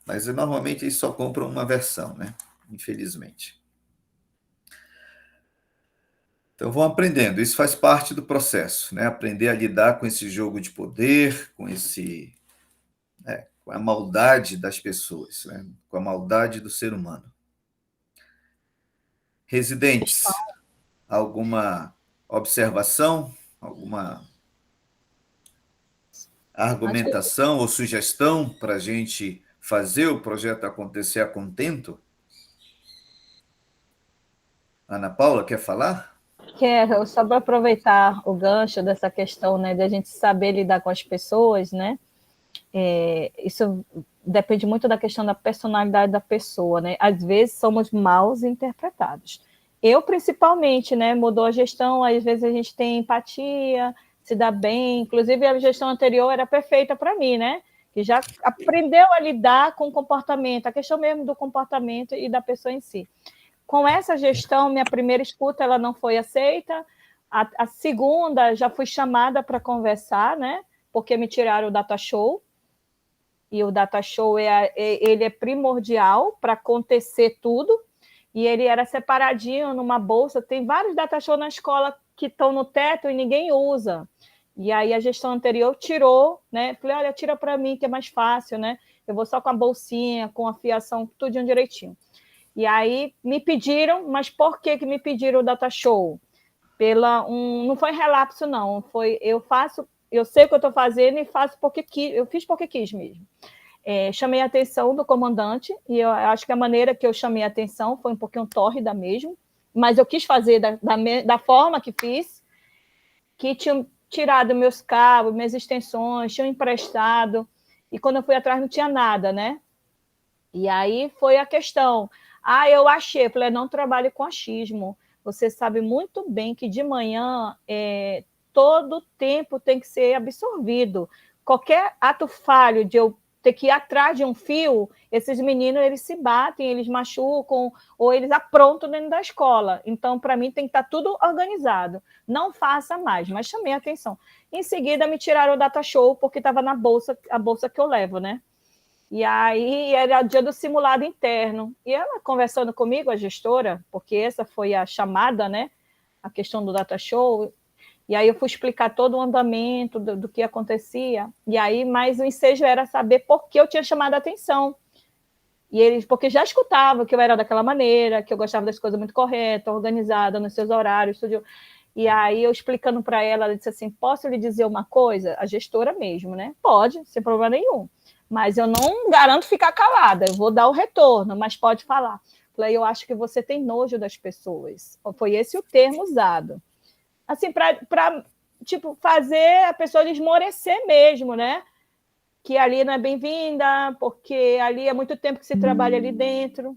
Mas normalmente eles só compram uma versão, né? Infelizmente. Então vão aprendendo, isso faz parte do processo, né? Aprender a lidar com esse jogo de poder, com a maldade das pessoas, né? Com a maldade do ser humano. Residentes, alguma observação, alguma argumentação ou sugestão para a gente fazer o projeto acontecer a contento? Ana Paula, quer falar? Quero, só para aproveitar o gancho dessa questão, né, de a gente saber lidar com as pessoas, né? Isso depende muito da questão da personalidade da pessoa, né? Às vezes somos mal interpretados. Eu, principalmente, né? Mudou a gestão, às vezes a gente tem empatia, se dá bem. Inclusive, a gestão anterior era perfeita para mim, né? Que já aprendeu a lidar com o comportamento, a questão mesmo do comportamento e da pessoa em si. Com essa gestão, minha primeira escuta ela não foi aceita, a segunda já fui chamada para conversar, né? Porque me tiraram o data show, e o data show ele é primordial para acontecer tudo, e ele era separadinho numa bolsa. Tem vários data show na escola que estão no teto e ninguém usa. E aí a gestão anterior tirou, né? Falei, olha, tira para mim que é mais fácil, né? Eu vou só com a bolsinha, com a fiação, tudo direitinho. E aí me pediram, mas por que me pediram o data show? Não foi relapso, não. Eu sei o que eu estou fazendo e faço porque quis, eu fiz porque quis mesmo. Chamei a atenção do comandante, e eu acho que a maneira que eu chamei a atenção foi um pouquinho tórrida mesmo, mas eu quis fazer da forma que fiz, que tinham tirado meus cabos, minhas extensões, tinham emprestado, e quando eu fui atrás não tinha nada, né? E aí foi a questão. Eu achei, falei, não trabalhe com achismo. Você sabe muito bem que de manhã todo o tempo tem que ser absorvido. Qualquer ato falho de eu ter que ir atrás de um fio, esses meninos eles se batem, eles machucam, ou eles aprontam dentro da escola. Então, para mim, tem que estar tudo organizado. Não faça mais, mas chamei a atenção. Em seguida, me tiraram o data show, porque estava na bolsa, a bolsa que eu levo, né? E aí era o dia do simulado interno. E ela conversando comigo, a gestora, porque essa foi a chamada, né? A questão do data show. E aí eu fui explicar todo o andamento do que acontecia. E aí, mais o ensejo era saber por que eu tinha chamado a atenção. E eles, porque já escutavam que eu era daquela maneira, que eu gostava das coisas muito corretas, organizada, nos seus horários, tudo. E aí eu explicando para ela, ela disse assim, posso lhe dizer uma coisa? A gestora mesmo, né? Pode, sem problema nenhum. mas eu não garanto ficar calada, eu vou dar o retorno, mas pode falar. Falei, eu acho que você tem nojo das pessoas. Foi esse o termo usado. Assim, para tipo, fazer a pessoa esmorecer mesmo, né? Que ali não é bem-vinda, porque ali é muito tempo que se trabalha ali dentro.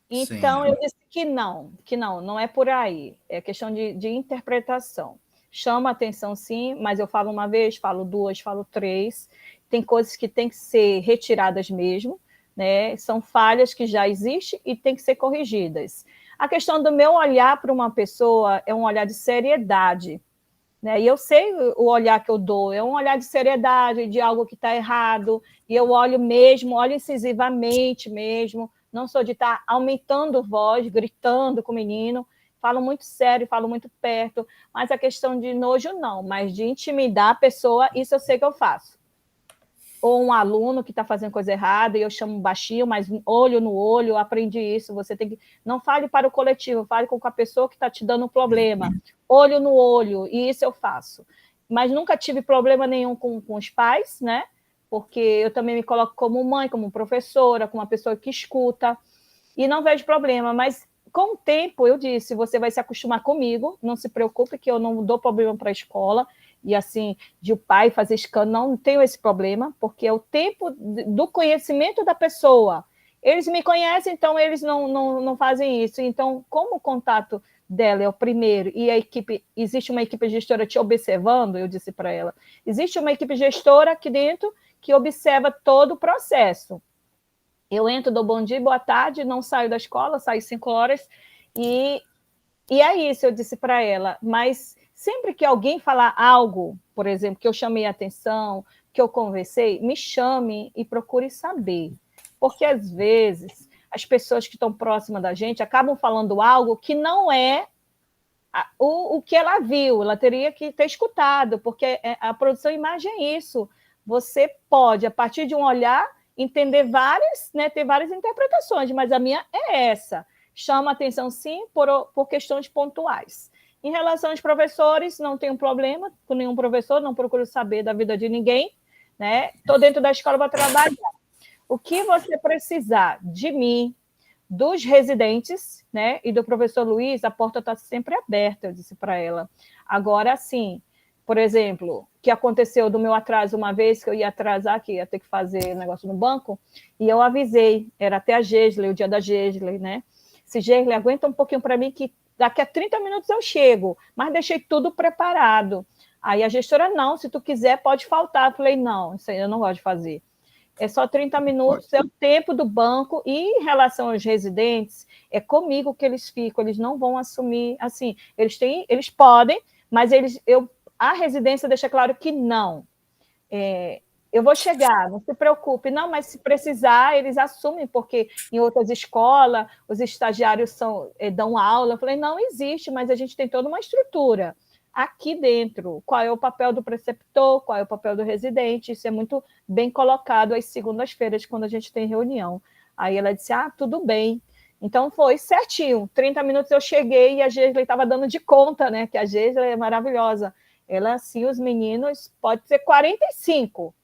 Então, Sim. eu disse que não é por aí. É questão de interpretação. Chama atenção, sim, mas eu falo uma vez, falo duas, falo três. Tem coisas que têm que ser retiradas mesmo, né? São falhas que já existem e têm que ser corrigidas. A questão do meu olhar para uma pessoa é um olhar de seriedade, né? E eu sei o olhar que eu dou, é um olhar de seriedade, de algo que está errado, e eu olho mesmo, olho incisivamente mesmo, não sou de estar aumentando voz, gritando com o menino, falo muito sério, falo muito perto, mas a questão de nojo não, mas de intimidar a pessoa, isso eu sei que eu faço. Ou um aluno que está fazendo coisa errada, e eu chamo baixinho, mas olho no olho, eu aprendi isso, você tem que... Não fale para o coletivo, fale com a pessoa que está te dando um problema. Olho no olho, e isso eu faço. Mas nunca tive problema nenhum com os pais, né? Porque eu também me coloco como mãe, como professora, como uma pessoa que escuta, e não vejo problema, mas com o tempo, eu disse, você vai se acostumar comigo, não se preocupe que eu não dou problema para a escola, e assim, de o pai fazer escândalo, não tenho esse problema, porque é o tempo do conhecimento da pessoa. Eles me conhecem, então eles não fazem isso. Então, como o contato dela é o primeiro, e a equipe, existe uma equipe gestora te observando, eu disse para ela, existe uma equipe gestora aqui dentro que observa todo o processo. Eu entro, dou bom dia, boa tarde, não saio da escola, saio 5 horas, e é isso, eu disse para ela, mas sempre que alguém falar algo, por exemplo, que eu chamei a atenção, que eu conversei, me chame e procure saber. Porque, às vezes, as pessoas que estão próximas da gente acabam falando algo que não é o que ela viu, ela teria que ter escutado, porque a produção imagem é isso. Você pode, a partir de um olhar, entender várias, né, ter várias interpretações, mas a minha é essa. Chama atenção, sim, por questões pontuais. Em relação aos professores, não tenho problema com nenhum professor, não procuro saber da vida de ninguém, né? Estou dentro da escola para trabalhar. O que você precisar de mim, dos residentes, né, e do professor Luiz, a porta está sempre aberta, eu disse para ela. Agora, sim, por exemplo, o que aconteceu do meu atraso uma vez, que eu ia atrasar, que ia ter que fazer negócio no banco, e eu avisei, era até a Gesley, o dia da Gesley, né? Se Gesley, aguenta um pouquinho para mim, que daqui a 30 minutos eu chego, mas deixei tudo preparado. Aí a gestora, não, se tu quiser, pode faltar. Eu falei, não, isso aí eu não gosto de fazer. É só 30 minutos, é o tempo do banco, e em relação aos residentes, é comigo que eles ficam, eles não vão assumir, assim, eles podem, mas a residência deixa claro que não. Eu vou chegar, não se preocupe, não, mas se precisar, eles assumem, porque em outras escolas, os estagiários dão aula. Eu falei, não existe, mas a gente tem toda uma estrutura aqui dentro. Qual é o papel do preceptor, qual é o papel do residente, isso é muito bem colocado às segundas-feiras, quando a gente tem reunião. Aí ela disse, tudo bem. Então foi certinho, 30 minutos eu cheguei e a Gesley estava dando de conta, né? Que a Gesley é maravilhosa. Ela, assim, os meninos, pode ser 45.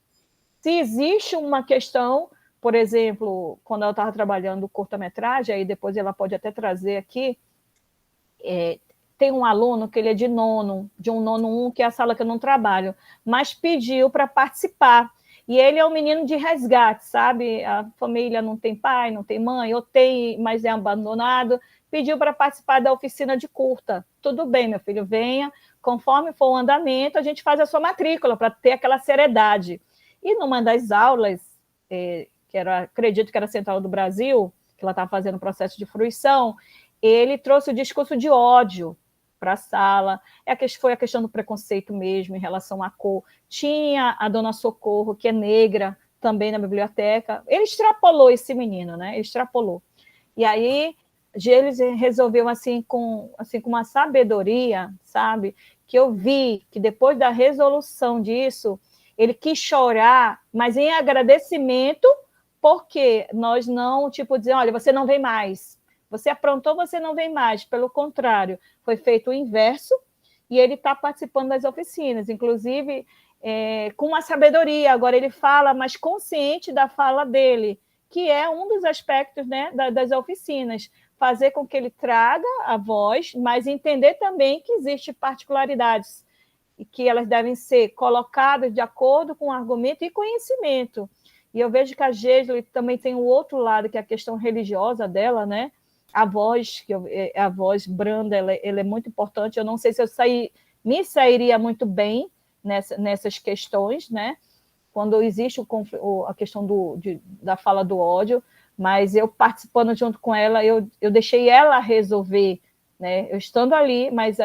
Se existe uma questão, por exemplo, quando ela estava trabalhando curta-metragem, aí depois ela pode até trazer aqui, tem um aluno que ele é de um nono 1, que é a sala que eu não trabalho, mas pediu para participar. E ele é um menino de resgate, sabe? A família não tem pai, não tem mãe, ou tem, mas é abandonado. Pediu para participar da oficina de curta. Tudo bem, meu filho, venha. Conforme for o andamento, a gente faz a sua matrícula, para ter aquela seriedade. E numa das aulas, acredito que era a Central do Brasil, que ela estava fazendo o processo de fruição, ele trouxe o discurso de ódio para a sala, foi a questão do preconceito mesmo em relação à cor. Tinha a dona Socorro, que é negra, também na biblioteca. Ele extrapolou esse menino, né? Ele extrapolou. E aí, eles resolveu, assim, com uma sabedoria, sabe? Que eu vi que depois da resolução disso, ele quis chorar, mas em agradecimento, porque nós não, dizer, olha, você não vem mais. Você aprontou, você não vem mais. Pelo contrário, foi feito o inverso, e ele está participando das oficinas. Inclusive, com uma sabedoria. Agora ele fala, mas consciente da fala dele, que é um dos aspectos, né, das oficinas, fazer com que ele traga a voz, mas entender também que existem particularidades e que elas devem ser colocadas de acordo com argumento e conhecimento. E eu vejo que a Geisler também tem o outro lado, que é a questão religiosa dela, né? A voz, a voz branda, ela é muito importante. Eu não sei se eu me sairia muito bem nessas questões, né? Quando existe a questão da fala do ódio, mas eu participando junto com ela, eu deixei ela resolver, né? Eu estando ali, mas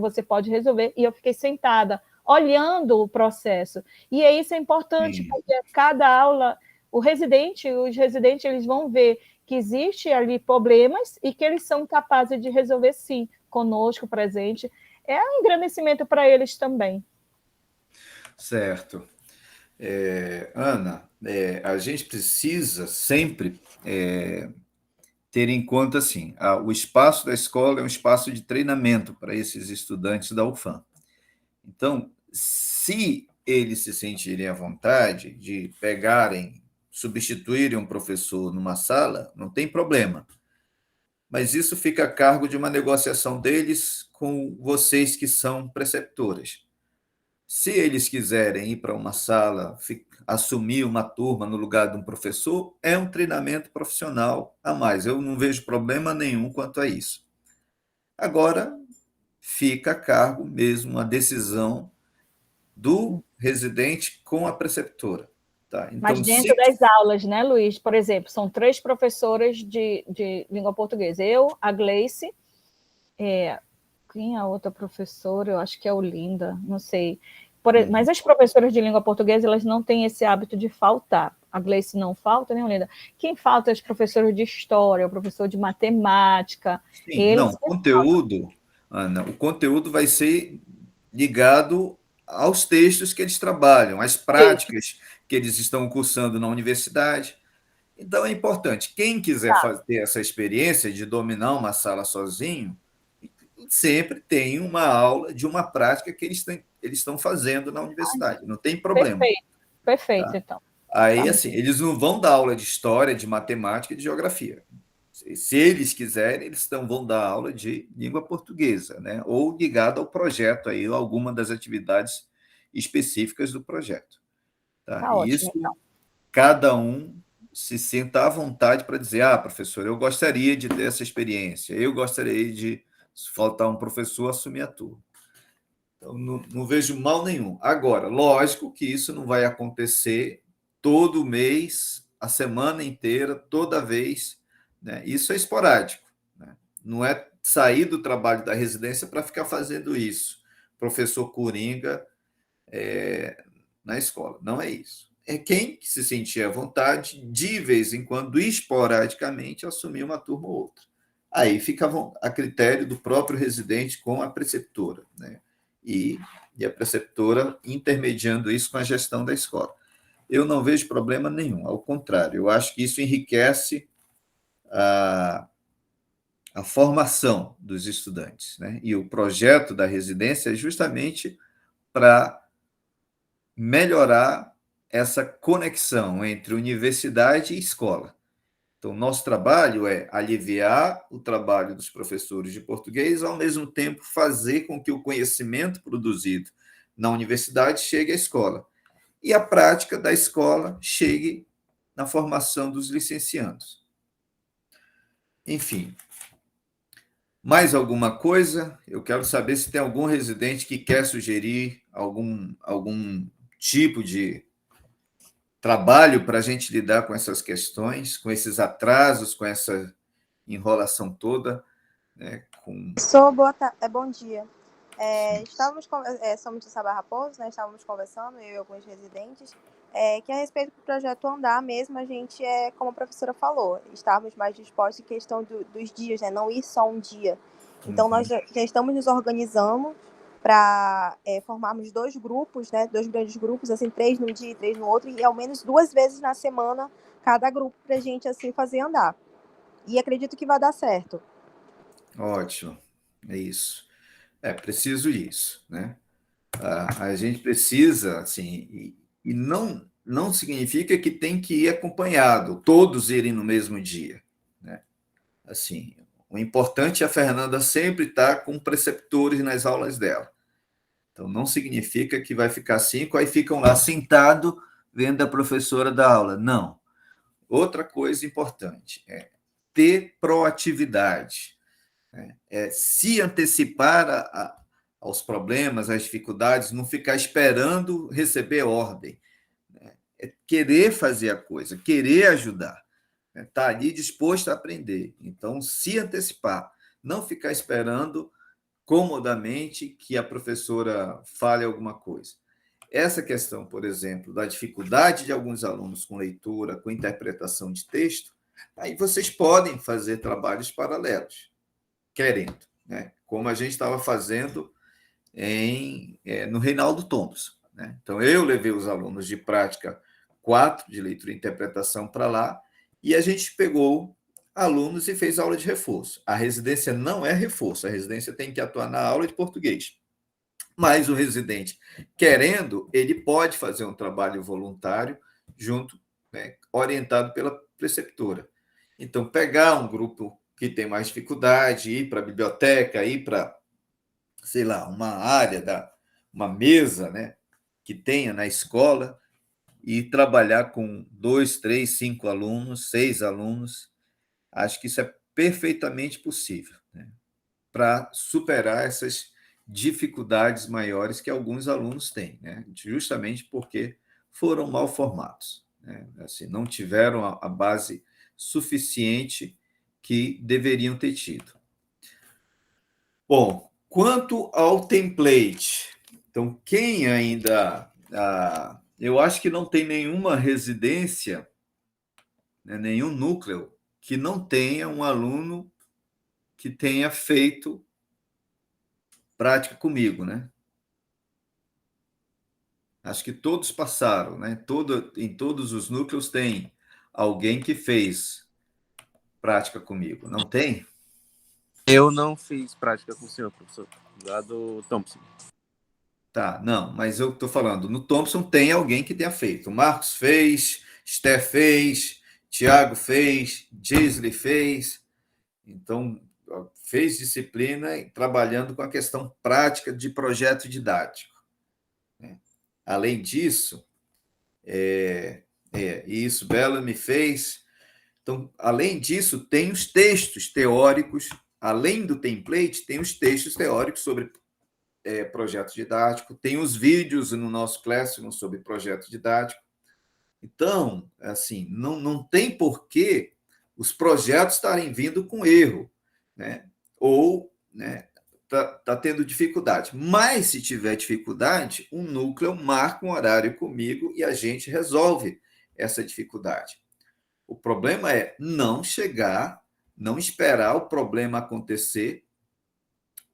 você pode resolver, e eu fiquei sentada, olhando o processo. E isso é importante, porque cada aula, os residentes, eles vão ver que existe ali problemas e que eles são capazes de resolver, sim, conosco, presente. É um engrandecimento para eles também. Certo. Ana, a gente precisa sempre ter em conta assim, o espaço da escola é um espaço de treinamento para esses estudantes da UFAM. Então, se eles se sentirem à vontade de substituírem um professor numa sala, não tem problema. Mas isso fica a cargo de uma negociação deles com vocês que são preceptoras. Se eles quiserem ir para uma sala, assumir uma turma no lugar de um professor, é um treinamento profissional a mais. Eu não vejo problema nenhum quanto a isso. Agora, fica a cargo mesmo a decisão do residente com a preceptora. Tá? Então, mas dentro das aulas, né, Luiz? Por exemplo, são 3 professoras de língua portuguesa. Eu, a Gleice, quem é a outra professora? Eu acho que é Olinda, não sei. Mas as professoras de língua portuguesa, elas não têm esse hábito de faltar. A Gleice não falta, nem Olinda. Quem falta é os professores de história, o professor de matemática. Sim, não, Ana, o conteúdo vai ser ligado aos textos que eles trabalham, às práticas que eles estão cursando na universidade. Então, é importante. Quem quiser ter essa experiência de dominar uma sala sozinho, sempre tem uma aula de uma prática que eles estão fazendo na universidade. Não tem problema. Perfeito, tá? Então. Aí, assim, eles não vão dar aula de história, de matemática e de geografia. Se eles quiserem, eles vão dar aula de língua portuguesa, né? Ou ligado ao projeto, aí, alguma das atividades específicas do projeto. Tá? E Ótimo, isso, então. cada um se sinta à vontade para dizer: professor, eu gostaria de ter essa experiência, eu gostaria de, se faltar um professor, assumir a turma. Então, não vejo mal nenhum. Agora, lógico que isso não vai acontecer todo mês, a semana inteira, toda vez. Né? Isso é esporádico. Né? Não é sair do trabalho da residência para ficar fazendo isso. Professor Coringa na escola. Não é isso. É quem se sentir à vontade, de vez em quando, esporadicamente, assumir uma turma ou outra. Aí fica a critério do próprio residente com a preceptora. Né? E a preceptora intermediando isso com a gestão da escola. Eu não vejo problema nenhum, ao contrário, eu acho que isso enriquece a formação dos estudantes. Né? E o projeto da residência é justamente para melhorar essa conexão entre universidade e escola. Então, nosso trabalho é aliviar o trabalho dos professores de português, ao mesmo tempo fazer com que o conhecimento produzido na universidade chegue à escola. E a prática da escola chegue na formação dos licenciandos. Enfim, mais alguma coisa? Eu quero saber se tem algum residente que quer sugerir algum tipo de trabalho para a gente lidar com essas questões, com esses atrasos, com essa enrolação toda. Né, bom dia. Somos de Sabá Raposo, né? Estávamos conversando, eu e alguns residentes, que a respeito do projeto andar mesmo, a gente, como a professora falou, estávamos mais dispostos em questão dos dias, né? Não ir só um dia. Então, nós já estamos nos organizando para formarmos 2 grupos, né? 2 grandes grupos, assim, 3 num dia e 3 no outro, e ao menos 2 vezes na semana cada grupo, para a gente, assim, fazer andar. E acredito que vai dar certo. Ótimo, é isso. É preciso isso, né? A gente precisa, assim, e não significa que tem que ir acompanhado, todos irem no mesmo dia, né? Assim, o importante é a Fernanda sempre estar com preceptores nas aulas dela. Então, não significa que vai ficar 5, aí ficam lá sentado vendo a professora dar aula. Não. Outra coisa importante é ter proatividade, né? Se antecipar aos problemas, às dificuldades, não ficar esperando receber ordem, né? É querer fazer a coisa, querer ajudar, né? Tá ali disposto a aprender. Então, se antecipar, não ficar esperando comodamente que a professora fale alguma coisa. Essa questão, por exemplo, da dificuldade de alguns alunos com leitura, com interpretação de texto, aí vocês podem fazer trabalhos paralelos, querendo, né? Como a gente estava fazendo no Reinaldo Thompson, né? Então, eu levei os alunos de prática 4 de leitura e interpretação para lá, e a gente pegou alunos e fez aula de reforço. A residência não é reforço, a residência tem que atuar na aula de português. Mas o residente, querendo, ele pode fazer um trabalho voluntário junto, né, orientado pela preceptora. Então, pegar um grupo que tem mais dificuldade, ir para a biblioteca, ir para, sei lá, uma área, uma mesa, né, que tenha na escola, e trabalhar com 2, 3, 5 alunos, 6 alunos. Acho que isso é perfeitamente possível, né, para superar essas dificuldades maiores que alguns alunos têm, né, justamente porque foram mal formados, né, assim, não tiveram a base suficiente que deveriam ter tido. Bom, quanto ao template, então, quem ainda... eu acho que não tem nenhuma residência, né, nenhum núcleo que não tenha um aluno que tenha feito prática comigo, né? Acho que todos passaram, né? Em todos os núcleos tem alguém que fez prática comigo. Não tem? Eu não fiz prática com o senhor, professor, lá do Thompson. Tá, não, mas eu estou falando, no Thompson tem alguém que tenha feito. O Marcos fez, Steph fez, Tiago fez, Gisele fez. Então, fez disciplina trabalhando com a questão prática de projeto didático, né? Além disso, isso, Bellamy fez. Então, além disso, tem os textos teóricos, além do template, tem os textos teóricos sobre projeto didático, tem os vídeos no nosso Classroom sobre projeto didático. Então, assim, não tem porquê os projetos estarem vindo com erro, né? Ou, né, tá tendo dificuldade. Mas, se tiver dificuldade, o núcleo marca um horário comigo e a gente resolve essa dificuldade. O problema é não esperar o problema acontecer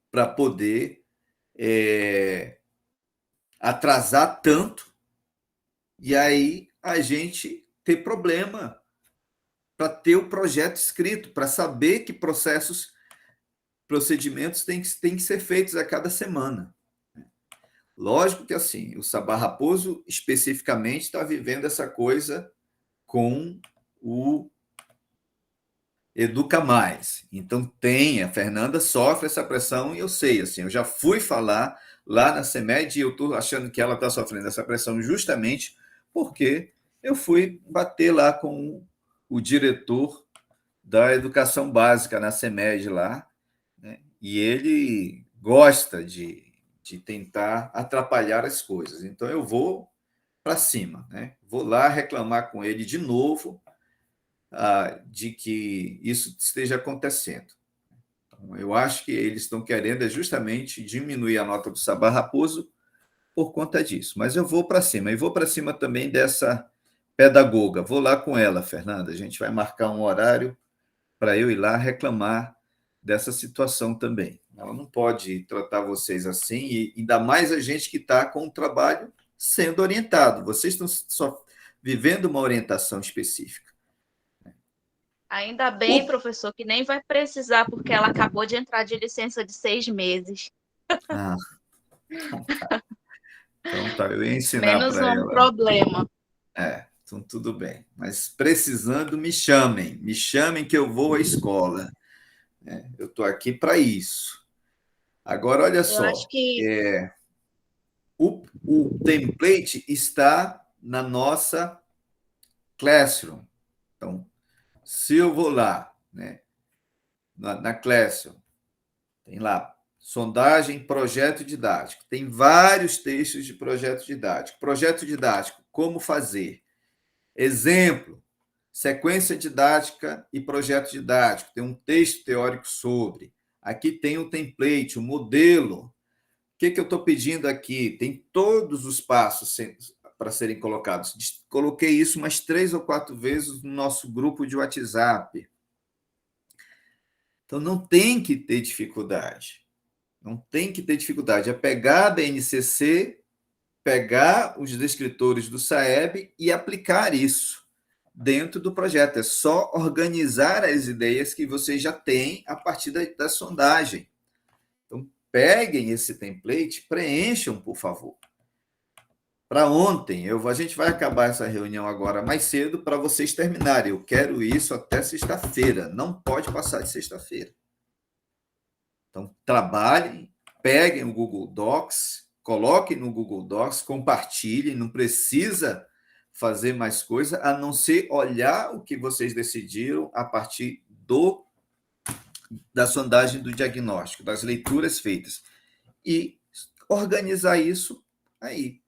para poder atrasar tanto, e aí a gente ter problema para ter o projeto escrito, para saber que procedimentos têm que ser feitos a cada semana. Lógico que, assim, o Sabá Raposo especificamente está vivendo essa coisa com o Educa Mais. Então, a Fernanda sofre essa pressão, e eu sei, assim, eu já fui falar lá na CEMED e eu estou achando que ela está sofrendo essa pressão justamente porque eu fui bater lá com o diretor da educação básica na CEMED lá, né? E ele gosta de tentar atrapalhar as coisas. Então, eu vou para cima, né? Vou lá reclamar com ele de novo de que isso esteja acontecendo. Então, eu acho que eles estão querendo justamente diminuir a nota do Sabá Raposo por conta disso. Mas eu vou para cima. E vou para cima também dessa pedagoga. Vou lá com ela, Fernanda. A gente vai marcar um horário para eu ir lá reclamar dessa situação também. Ela não pode tratar vocês assim, e ainda mais a gente que está com o trabalho sendo orientado. Vocês estão só vivendo uma orientação específica. Ainda bem, professor, que nem vai precisar, porque ela acabou de entrar de licença de 6 meses. Então tá, eu ia ensinar Menos para um ela. problema. Então tudo bem. Mas precisando, me chamem. Me chamem que eu vou à escola. Eu estou aqui para isso. Agora, olha Eu acho só. que O template está na nossa Classroom. Então, se eu vou lá, né, na Classroom, tem lá sondagem, projeto didático. Tem vários textos de projeto didático. Projeto didático, como fazer? Exemplo, sequência didática e projeto didático. Tem um texto teórico sobre. Aqui tem o template, o modelo. O que eu estou pedindo aqui? Tem todos os passos para serem colocados. Coloquei isso umas 3 ou 4 vezes no nosso grupo de WhatsApp. Então, não tem que ter dificuldade. Não tem que ter dificuldade. É pegar a BNCC, pegar os descritores do SAEB e aplicar isso dentro do projeto. É só organizar as ideias que vocês já têm a partir da sondagem. Então, peguem esse template, preencham, por favor. Para ontem, a gente vai acabar essa reunião agora mais cedo para vocês terminarem. Eu quero isso até sexta-feira. Não pode passar de sexta-feira. Então, trabalhem, peguem o Google Docs, coloquem no Google Docs, compartilhem, não precisa fazer mais coisa, a não ser olhar o que vocês decidiram a partir da sondagem do diagnóstico, das leituras feitas, e organizar isso aí,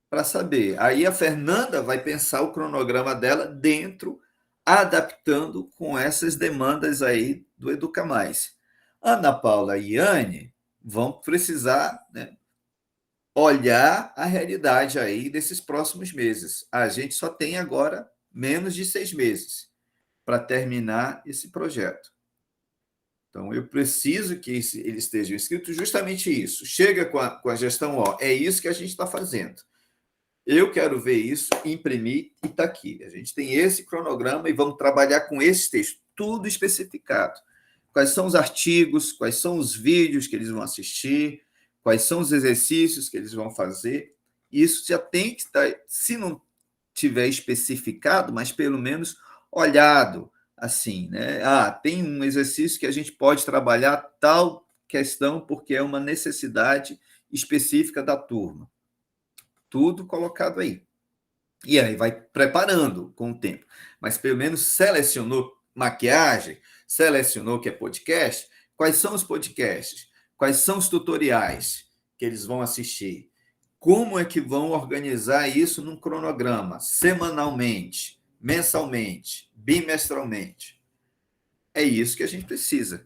para saber. Aí a Fernanda vai pensar o cronograma dela dentro, adaptando com essas demandas aí do Educa Mais. Ana Paula e Yane vão precisar, né, olhar a realidade aí desses próximos meses. A gente só tem agora menos de 6 meses para terminar esse projeto. Então, eu preciso que eles estejam inscritos justamente isso. Chega com a gestão, é isso que a gente está fazendo. Eu quero ver isso, imprimir e está aqui. A gente tem esse cronograma e vamos trabalhar com esse texto, tudo especificado. Quais são os artigos, quais são os vídeos que eles vão assistir, quais são os exercícios que eles vão fazer. Isso já tem que estar, se não tiver especificado, mas pelo menos olhado assim, né? Tem um exercício que a gente pode trabalhar tal questão porque é uma necessidade específica da turma. Tudo colocado aí. E aí vai preparando com o tempo. Mas pelo menos selecionou maquiagem, selecionou que é podcast. Quais são os podcasts? Quais são os tutoriais que eles vão assistir? Como é que vão organizar isso num cronograma? Semanalmente, mensalmente, bimestralmente. É isso que a gente precisa.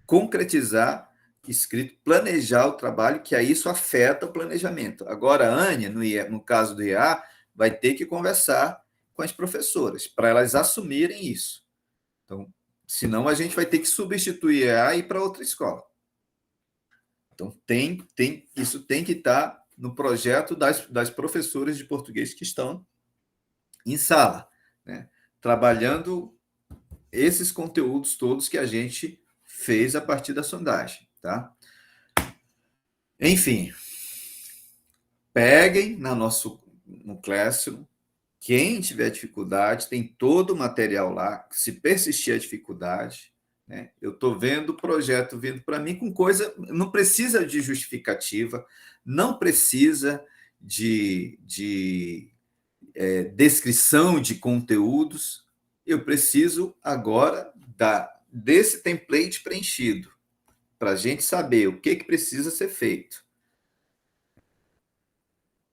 Concretizar, escrito, planejar o trabalho, que aí isso afeta o planejamento. Agora, a Ania, no caso do IA, vai ter que conversar com as professoras, para elas assumirem isso. Então, senão a gente vai ter que substituir a IA e ir para outra escola. Então, isso tem que estar no projeto das professoras de português que estão em sala, né? Trabalhando esses conteúdos todos que a gente fez a partir da sondagem, tá? Enfim, peguem no Classroom. Quem tiver dificuldade, tem todo o material lá. Se persistir a dificuldade, né? Eu estou vendo o projeto vindo para mim com coisa. Não precisa de justificativa, não precisa de descrição de conteúdos. Eu preciso agora desse template preenchido, para a gente saber o que precisa ser feito.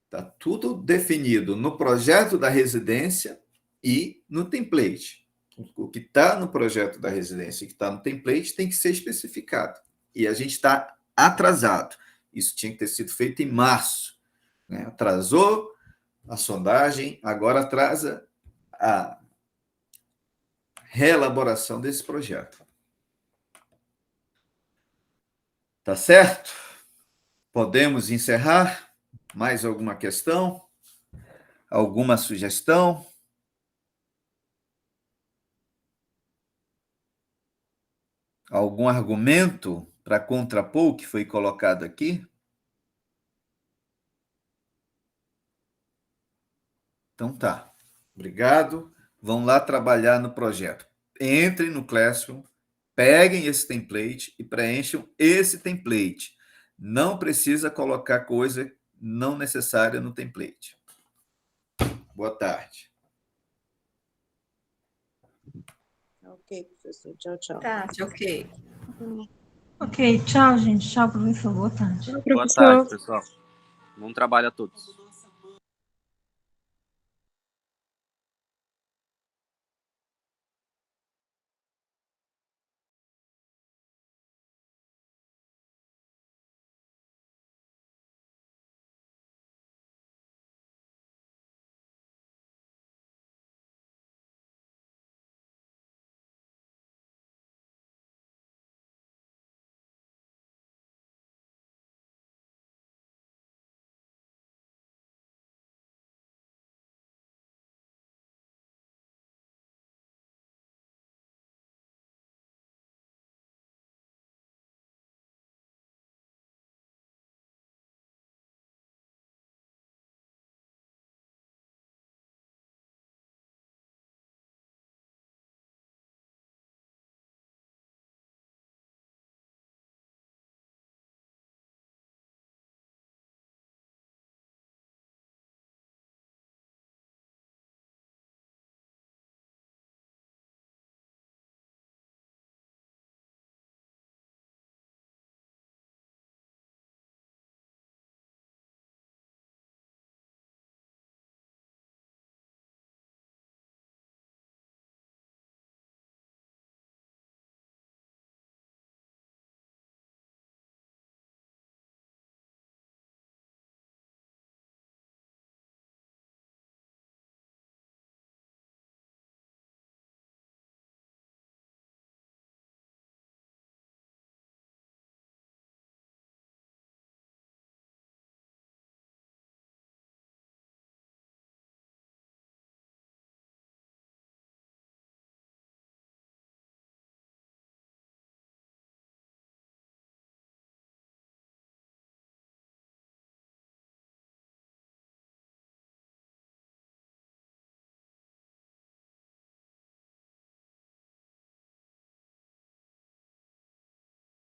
Está tudo definido no projeto da residência e no template. O que está no projeto da residência e o que está no template tem que ser especificado. E a gente está atrasado. Isso tinha que ter sido feito em março, né? Atrasou a sondagem, agora atrasa a reelaboração desse projeto. Tá certo? Podemos encerrar? Mais alguma questão? Alguma sugestão? Algum argumento para contrapor o que foi colocado aqui? Então tá. Obrigado. Vão lá trabalhar no projeto. Entrem no Classroom, peguem esse template e preencham esse template. Não precisa colocar coisa não necessária no template. Boa tarde. Ok, professor. Tchau, tchau. Tá, ok. Ok, tchau, gente. Tchau, professor. Boa tarde. Boa tarde, pessoal. Bom trabalho a todos.